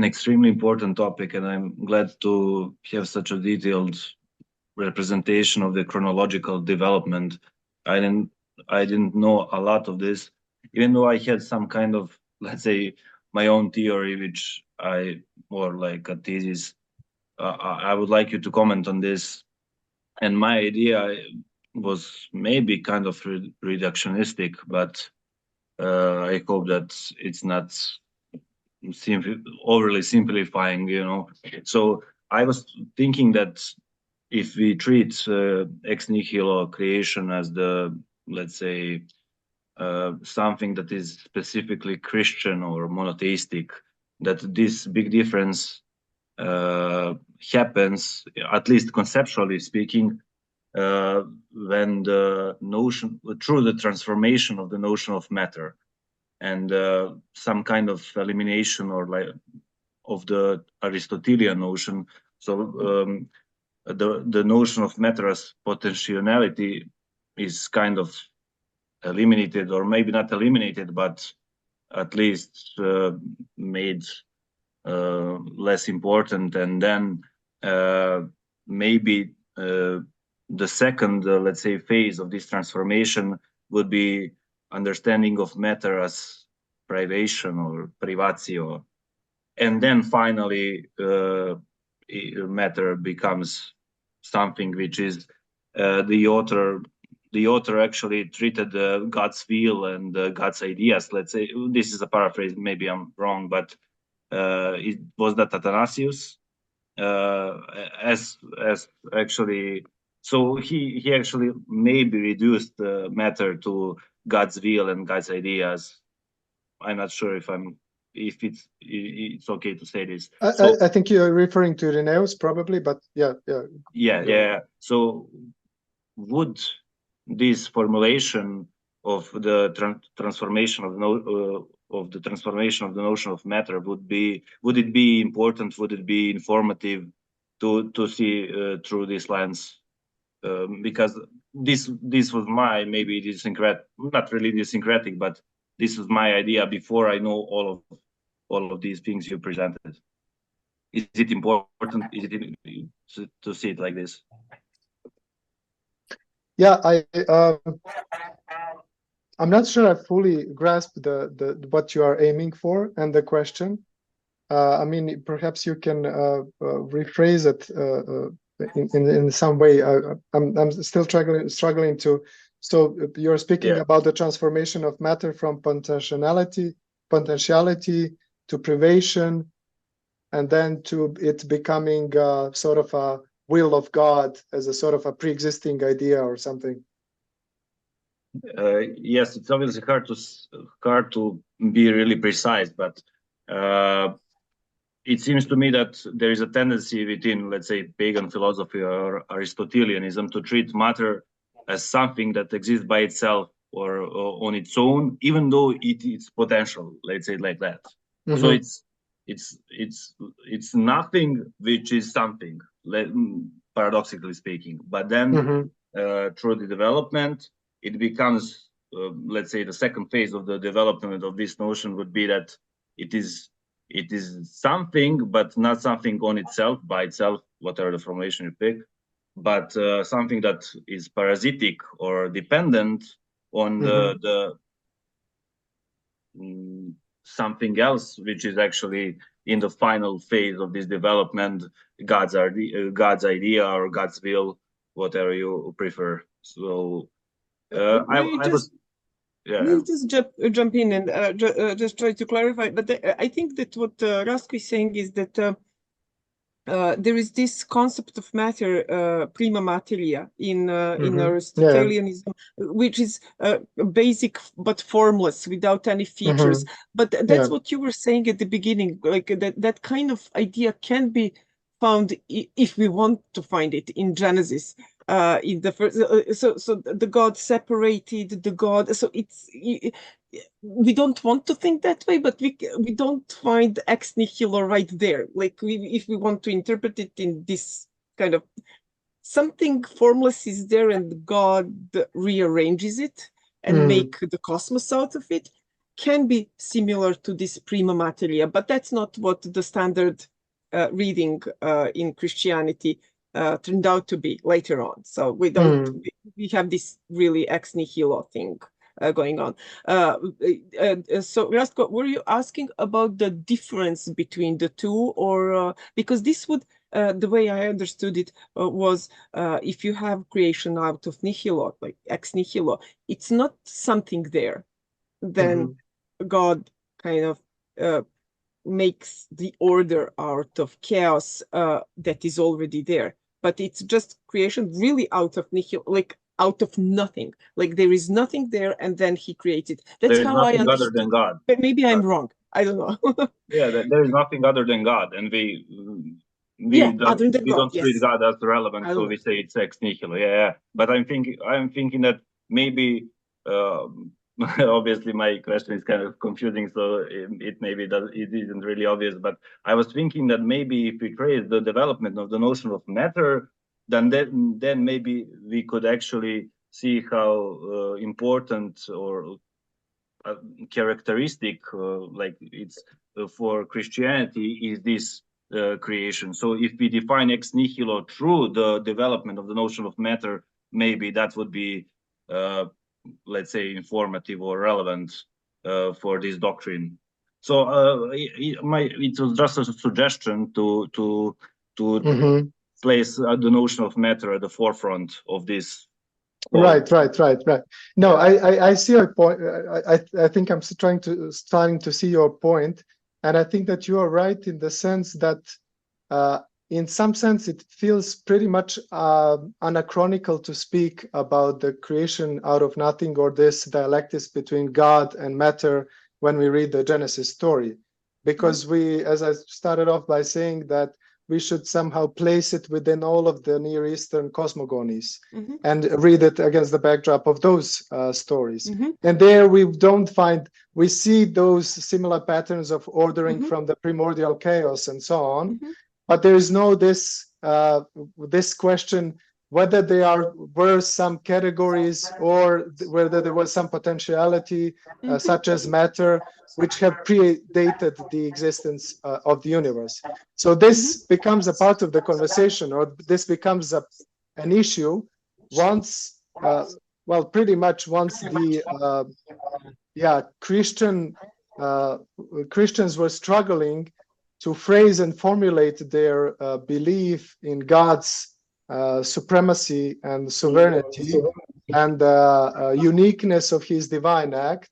extremely important topic, and I'm glad to have such a detailed representation of the chronological development. I didn't know a lot of this, even though I had some kind of, let's say, my own theory, which more like a thesis. I would like you to comment on this. And my idea was maybe kind of reductionistic, but I hope that it's not overly simplifying, So I was thinking that if we treat ex nihilo creation as let's say, something that is specifically Christian or monotheistic, that this big difference happens, at least conceptually speaking, when through the transformation of the notion of matter and some kind of elimination of the Aristotelian notion. So the notion of matter as potentiality is kind of eliminated, or maybe not eliminated, but at least made less important. And then maybe the second, let's say, phase of this transformation would be understanding of matter as privation or privatio. And then finally, matter becomes something which is the author actually treated God's will and God's ideas. Let's say, this is a paraphrase, maybe I'm wrong, but it was that Athanasius as actually. So he actually maybe reduced matter to God's will and God's ideas. I'm not sure if it's okay to say this. I think you're referring to Irenaeus, probably, but yeah. So would this formulation of the transformation of the notion of matter would it be important? Would it be informative to see through this lens? Because this was my maybe idiosyncratic, not really idiosyncratic, but this was my idea before I know all of these things you presented. Is it important? Is it to see it like this? Yeah, I'm not sure I fully grasp the what you are aiming for and the question. I mean, perhaps you can rephrase it in some way. I'm still struggling to. So you're speaking about the transformation of matter from potentiality to privation, and then to it becoming sort of a will of God as a sort of a pre-existing idea or something. Yes, it's obviously hard to be really precise, but it seems to me that there is a tendency within, let's say, pagan philosophy or Aristotelianism to treat matter as something that exists by itself or on its own, even though it is potential. Let's say it like that. Mm-hmm. So it's nothing which is something, paradoxically speaking. But then through the development, it becomes, let's say, the second phase of the development of this notion would be that it is something, but not something on itself, by itself, whatever the formulation you pick, but something that is parasitic or dependent on the something else, which is actually in the final phase of this development, God's idea or God's will, whatever you prefer. So We'll just jump in and just try to clarify. But I think that what Rasko is saying is that there is this concept of matter, prima materia, in Aristotelianism, which is basic but formless, without any features. But that's what you were saying at the beginning, like that kind of idea can be found if we want to find it in Genesis. In the first, so the God separated the God. So we don't want to think that way, but we don't find ex nihilo right there. Like if we want to interpret it in this kind of something formless is there and God rearranges it and make the cosmos out of it, can be similar to this prima materia, but that's not what the standard reading in Christianity turned out to be later on. So we don't, we have this really ex nihilo thing going on. So Rastko, were you asking about the difference between the two, or because this would, the way I understood it was if you have creation out of nihilo, like ex nihilo, it's not something there. Then God kind of makes the order out of chaos that is already there. But it's just creation really out of nihilo, like out of nothing. Like there is nothing there, and then he creates it. That's There is how I nothing understood. other than God. But maybe I'm wrong. I don't know. Yeah, there is nothing other than God, and we other than God, don't treat yes. God as relevant, so we say it's ex nihilo. Yeah. But I'm thinking that maybe obviously my question is kind of confusing, so it isn't really obvious. But I was thinking that maybe if we trace the development of the notion of matter, then maybe we could actually see how important or characteristic like it's for Christianity is this creation. So if we define ex nihilo through the development of the notion of matter, maybe that would be let's say informative or relevant for this doctrine. So it was just a suggestion to place the notion of matter at the forefront of this. Right. No, I see your point. I think I'm starting to see your point, and I think that you are right in the sense that, in some sense, it feels pretty much anachronical to speak about the creation out of nothing or this dialectics between God and matter when we read the Genesis story, because we, as I started off by saying, that we should somehow place it within all of the Near Eastern cosmogonies and read it against the backdrop of those stories. And there we see those similar patterns of ordering from the primordial chaos and so on. But there is no this question whether there were some categories or whether there was some potentiality such as matter, which have predated the existence of the universe. So this becomes a part of the conversation, or this becomes an issue once, well, pretty much once the Christians were struggling to phrase and formulate their belief in God's supremacy and sovereignty and the uniqueness of his divine act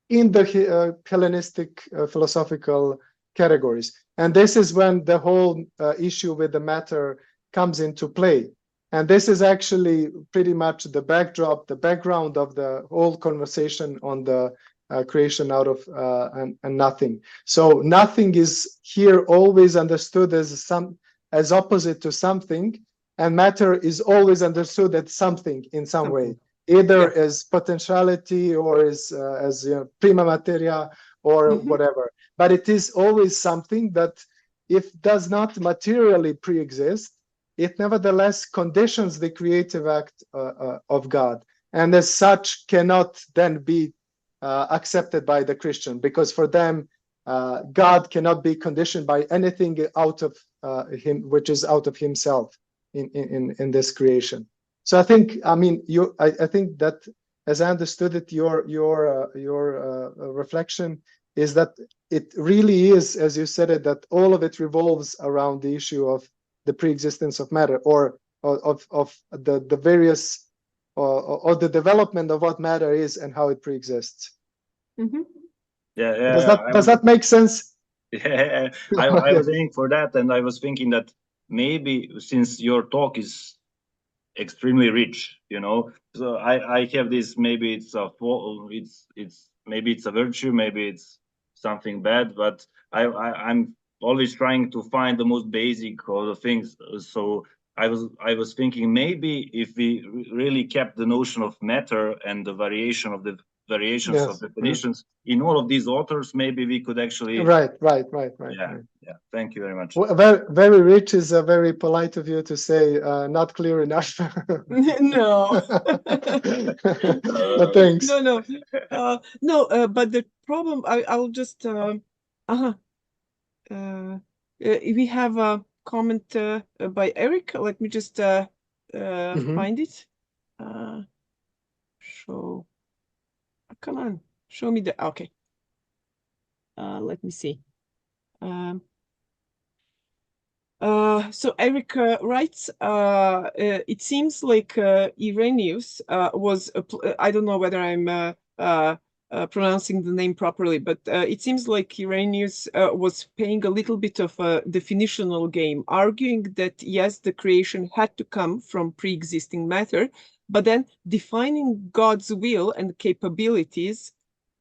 in the Hellenistic philosophical categories. And this is when the whole issue with the matter comes into play. And this is actually pretty much the background of the whole conversation on the creation out of and nothing. So nothing is here always understood as opposite to something, and matter is always understood as something in some way, either as potentiality or as prima materia or whatever. But it is always something that, if does not materially pre-exist, it nevertheless conditions the creative act of God, and as such cannot then be accepted by the Christian, because for them God cannot be conditioned by anything out of him, which is out of himself in this creation. So I think, I think that, as I understood it, your reflection is that it really is, as you said it, that all of it revolves around the issue of the pre-existence of matter, or of the various or the development of what matter is and how it pre-exists. Does that make sense? Yeah, I was aiming for that, and I was thinking that maybe since your talk is extremely rich, so I have this, maybe it's maybe it's a virtue, maybe it's something bad, but I'm always trying to find the most basic of the things. So I was thinking, maybe if we really kept the notion of matter and the variation of the variations of definitions in all of these authors. Maybe we could actually. Right. Yeah. Thank you very much. Well, very rich is very polite of you to say not clear enough. No. But thanks. No. But the problem, I'll just. We have a comment by Eric. Let me just find it. Show. Come on, show me the. Okay. Let me see. So Eric writes, it seems like Irenaeus was, I don't know whether I'm pronouncing the name properly, but it seems like Irenaeus was playing a little bit of a definitional game, arguing that yes, the creation had to come from pre-existing matter, but then defining God's will and capabilities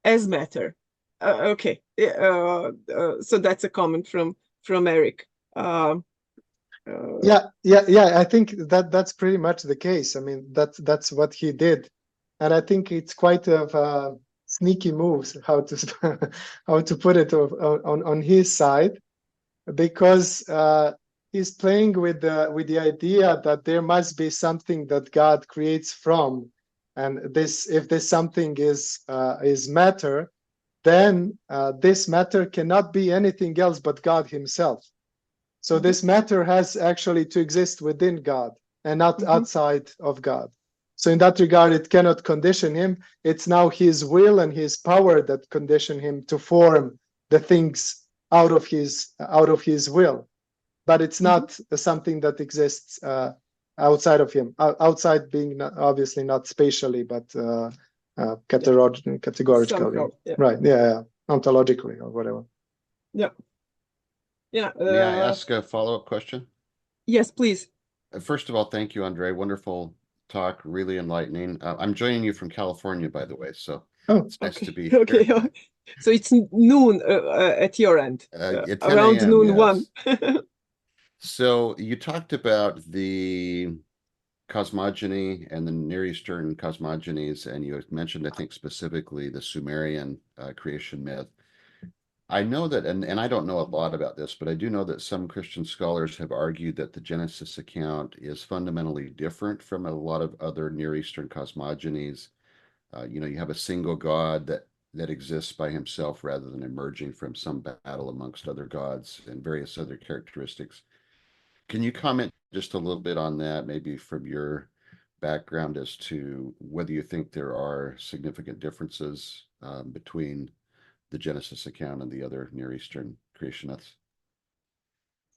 as matter. Okay, so that's a comment from Eric. Yeah. I think that's pretty much the case. I mean, that's what he did, and I think it's quite of sneaky moves how to put it on his side, because he's playing with the idea that there must be something that God creates from, and if this something is matter, then this matter cannot be anything else but God himself. So this matter has actually to exist within God and not outside of God. So in that regard, it cannot condition him. It's now his will and his power that condition him to form the things out of his will. But it's not something that exists outside of him. Outside being obviously not spatially, but categorically. Somehow, yeah. Right? Yeah, ontologically or whatever. Yeah. Yeah. May I ask a follow-up question? Yes, please. First of all, thank you, Andrej. Wonderful talk, really enlightening. I'm joining you from California, by the way, so it's nice to be here. Okay. So it's noon at your end, at 10 around a.m., noon, yes. 1. So you talked about the cosmogony and the Near Eastern cosmogonies, and you mentioned, I think, specifically the Sumerian creation myth. I know that, and I don't know a lot about this, but I do know that some Christian scholars have argued that the Genesis account is fundamentally different from a lot of other Near Eastern cosmogonies. You have a single God that exists by himself rather than emerging from some battle amongst other gods and various other characteristics. Can you comment just a little bit on that, maybe from your background, as to whether you think there are significant differences between the Genesis account and the other Near Eastern creation myths?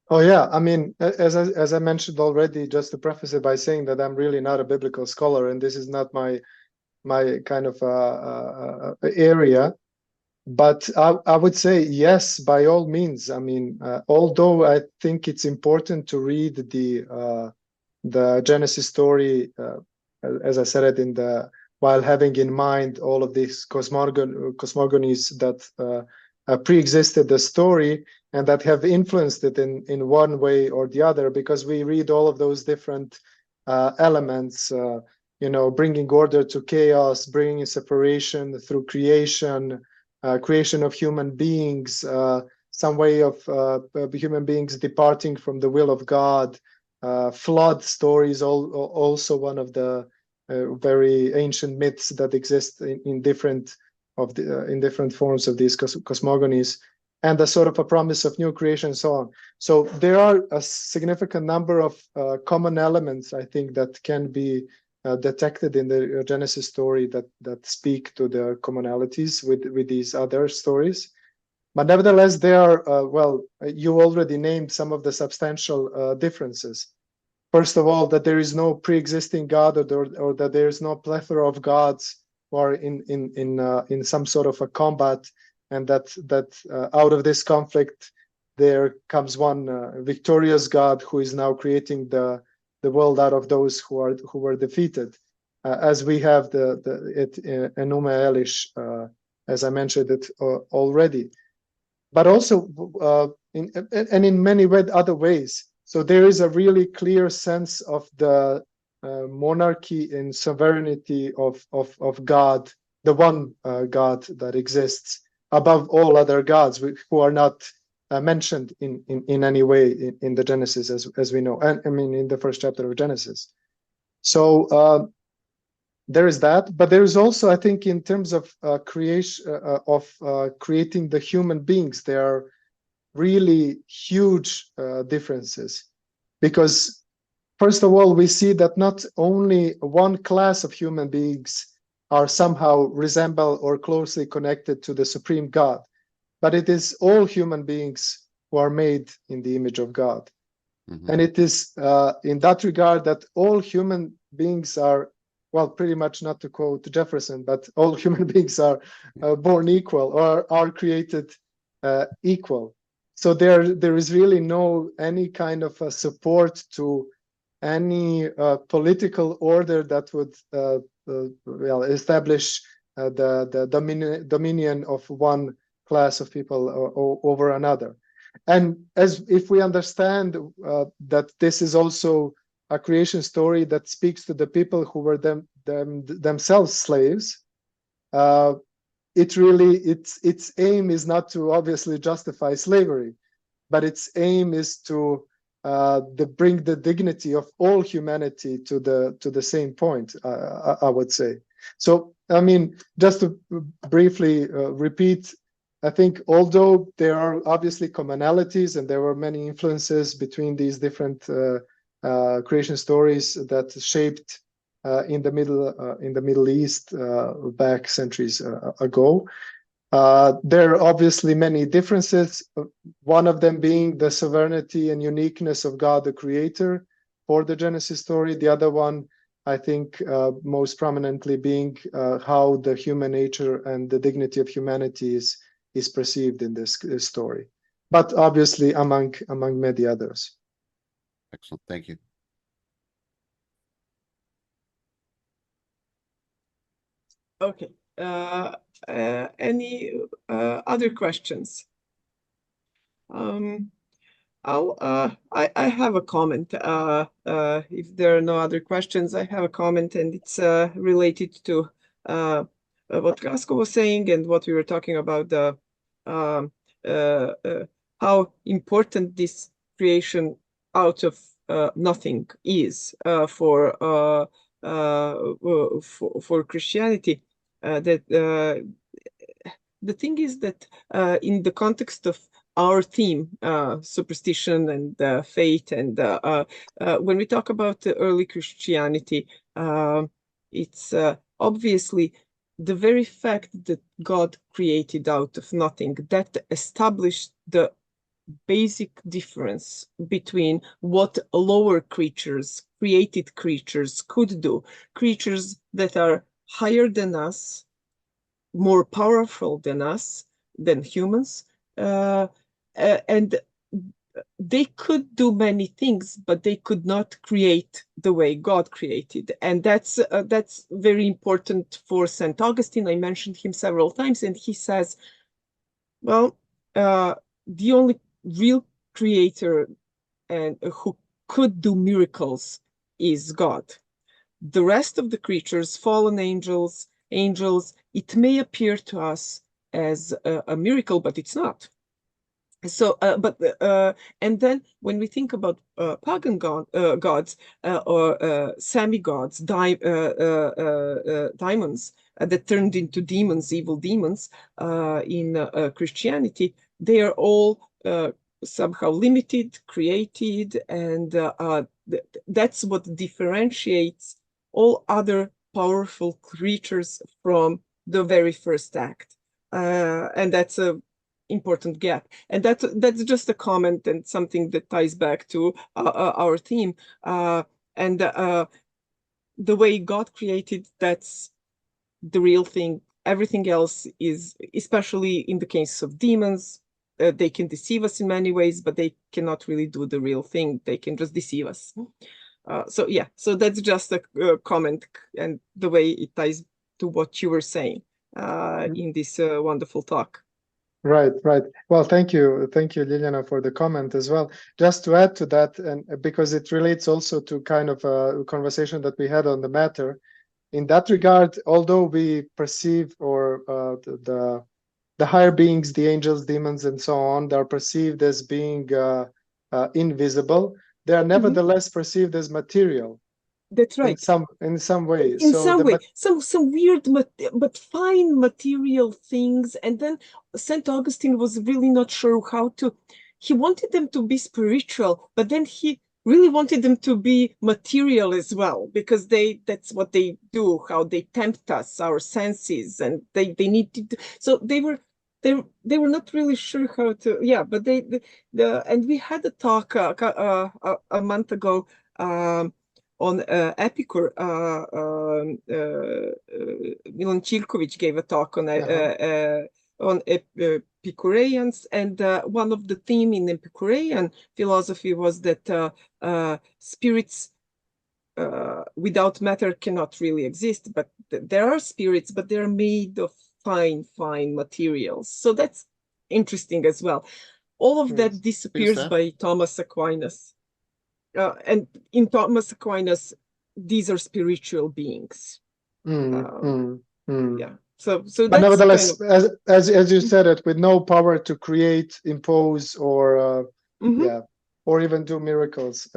Oh yeah, I mean, as I mentioned already, just to preface it by saying that I'm really not a biblical scholar, and this is not my kind of area. But I would say yes, by all means. I mean, although I think it's important to read the Genesis story, as I said it while having in mind all of these cosmogonies that pre-existed the story and that have influenced it in one way or the other, because we read all of those different elements, bringing order to chaos, bringing separation through creation, creation of human beings, some way of human beings departing from the will of God, flood stories, also one of the very ancient myths that exist in different forms of these cosmogonies, and the sort of a promise of new creation and so on. So there are a significant number of common elements, I think, that can be detected in the Genesis story that speak to the commonalities with these other stories. But nevertheless, there are, you already named some of the substantial differences. First of all, that there is no pre-existing God, or that there is no plethora of gods who are in some sort of a combat, and that out of this conflict there comes one victorious God who is now creating the world out of those who were defeated, as we have it in Enuma Elish, as I mentioned it already, but also in many other ways. So there is a really clear sense of the monarchy and sovereignty of God the one God that exists above all other gods who are not mentioned in any way in the Genesis, as we know, and I mean in the first chapter of Genesis. So there is that, but there is also, I think, in terms of creation creating the human beings, there are really huge differences, because first of all, we see that not only one class of human beings are somehow resemble or closely connected to the supreme God, but it is all human beings who are made in the image of God. Mm-hmm. And it is in that regard that all human beings are, well, pretty much, not to quote Jefferson, but all human beings are born equal or are created equal. So there is really no any kind of support to any political order that would well establish the dominion of one class of people over another. And as if we understand that this is also a creation story that speaks to the people who were themselves slaves, its aim is not to obviously justify slavery, but its aim is to bring the dignity of all humanity to the same point, I would say. So, I mean, just to briefly repeat, I think although there are obviously commonalities and there were many influences between these different creation stories that shaped in the Middle East back centuries ago, there are obviously many differences, one of them being the sovereignty and uniqueness of God the Creator for the Genesis story. The other one, I think, most prominently being how the human nature and the dignity of humanity is perceived in this story, but obviously among many others. Excellent, thank you. Okay. Any other questions? I have a comment. If there are no other questions, I have a comment, and it's related to what Rasko was saying and what we were talking about, how important this creation out of nothing is for Christianity. The thing is that in the context of our theme, superstition and faith, and when we talk about early Christianity, it's obviously the very fact that God created out of nothing that established the basic difference between what lower creatures, created creatures, could do. Creatures that are higher than us, more powerful than us, than humans, and they could do many things, but they could not create the way God created. And that's very important for St. Augustine. I mentioned him several times, and he says, well, the only real creator and who could do miracles is God. The rest of the creatures, fallen angels, it may appear to us as a miracle, but it's not. So, and then when we think about pagan gods or semi-gods, demons that turned into demons, evil demons in Christianity, they are all somehow limited, created, and that's what differentiates all other powerful creatures from the very first act, and that's a important gap. And that's just a comment and something that ties back to our theme, and the way God created, that's the real thing. Everything else is, especially in the case of demons, they can deceive us in many ways, but they cannot really do the real thing. They can just deceive us. So yeah, so that's just a comment, and the way it ties to what you were saying in this wonderful talk. Right. Well, thank you, Liliana, for the comment as well. Just to add to that, and because it relates also to kind of a conversation that we had on the matter, in that regard, although we perceive or the higher beings, the angels, demons, and so on, they are perceived as being invisible. They are nevertheless perceived as material. That's right. In some way. In some way, some weird but fine material things. And then St. Augustine was really not sure how to. He wanted them to be spiritual, but then he really wanted them to be material as well, because that's what they do, how they tempt us, our senses, and they need to. So they were not really sure how to. Yeah, but and we had a talk a month ago. On Epicure, Milan Čilković gave a talk on Epicureans, and one of the theme in Epicurean philosophy was that spirits without matter cannot really exist, but there are spirits, but they're made of fine materials. So that's interesting as well. All of that disappears by Thomas Aquinas. And in Thomas Aquinas, these are spiritual beings. Yeah. So but nevertheless, kind of, as you said it, with no power to create, impose, or or even do miracles,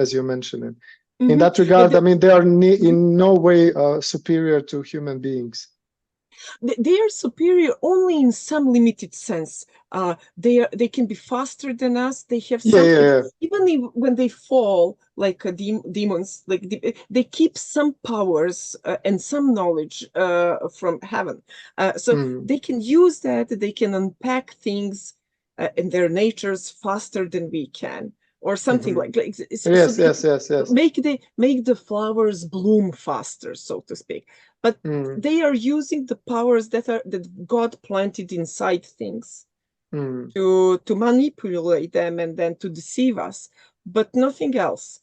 as you mentioned it. In that regard, I mean, they are in no way superior to human beings. They are superior only in some limited sense. They can be faster than us. They have something. Even when they fall, like demons, like they keep some powers and some knowledge from heaven. So they can use that. They can unpack things in their natures faster than we can, or something like. Yes. Make the flowers bloom faster, so to speak. But they are using the powers that God planted inside things to manipulate them and then to deceive us, but nothing else.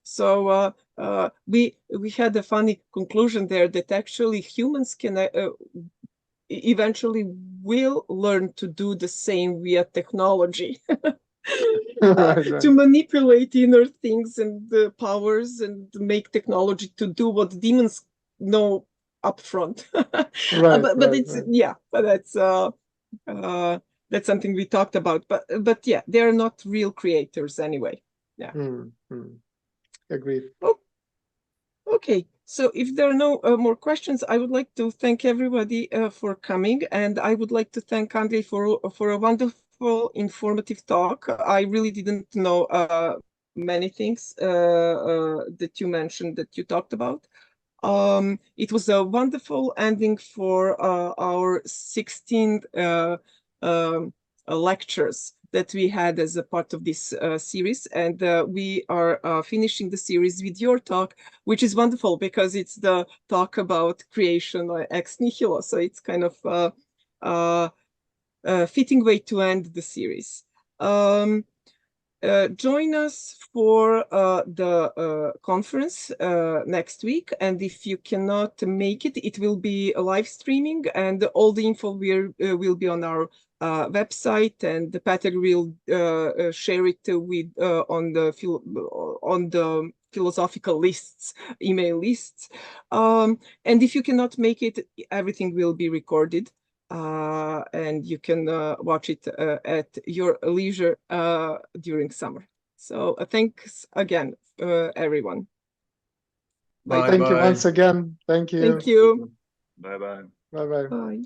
So we had a funny conclusion there that actually humans can eventually will learn to do the same via technology. To manipulate inner things and the powers and make technology to do what demons know up front. But that's something we talked about. But yeah, they are not real creators anyway. Yeah. Agreed. Oh, okay. So if there are no more questions, I would like to thank everybody for coming, and I would like to thank Andrej for a wonderful, informative talk. I really didn't know many things that you mentioned, that you talked about. It was a wonderful ending for our 16th lectures that we had as a part of this series, and we are finishing the series with your talk, which is wonderful because it's the talk about creation ex nihilo. So it's kind of a fitting way to end the series. Join us for the conference next week, and if you cannot make it, it will be a live streaming, and all the info will be on our website, and the Pater will share it with on the philosophical lists, email lists, and if you cannot make it, everything will be recorded. And you can watch it at your leisure during summer. So thanks again, everyone. Bye. Thank you once again. Thank you. Thank you. Bye-bye. Bye-bye. Bye.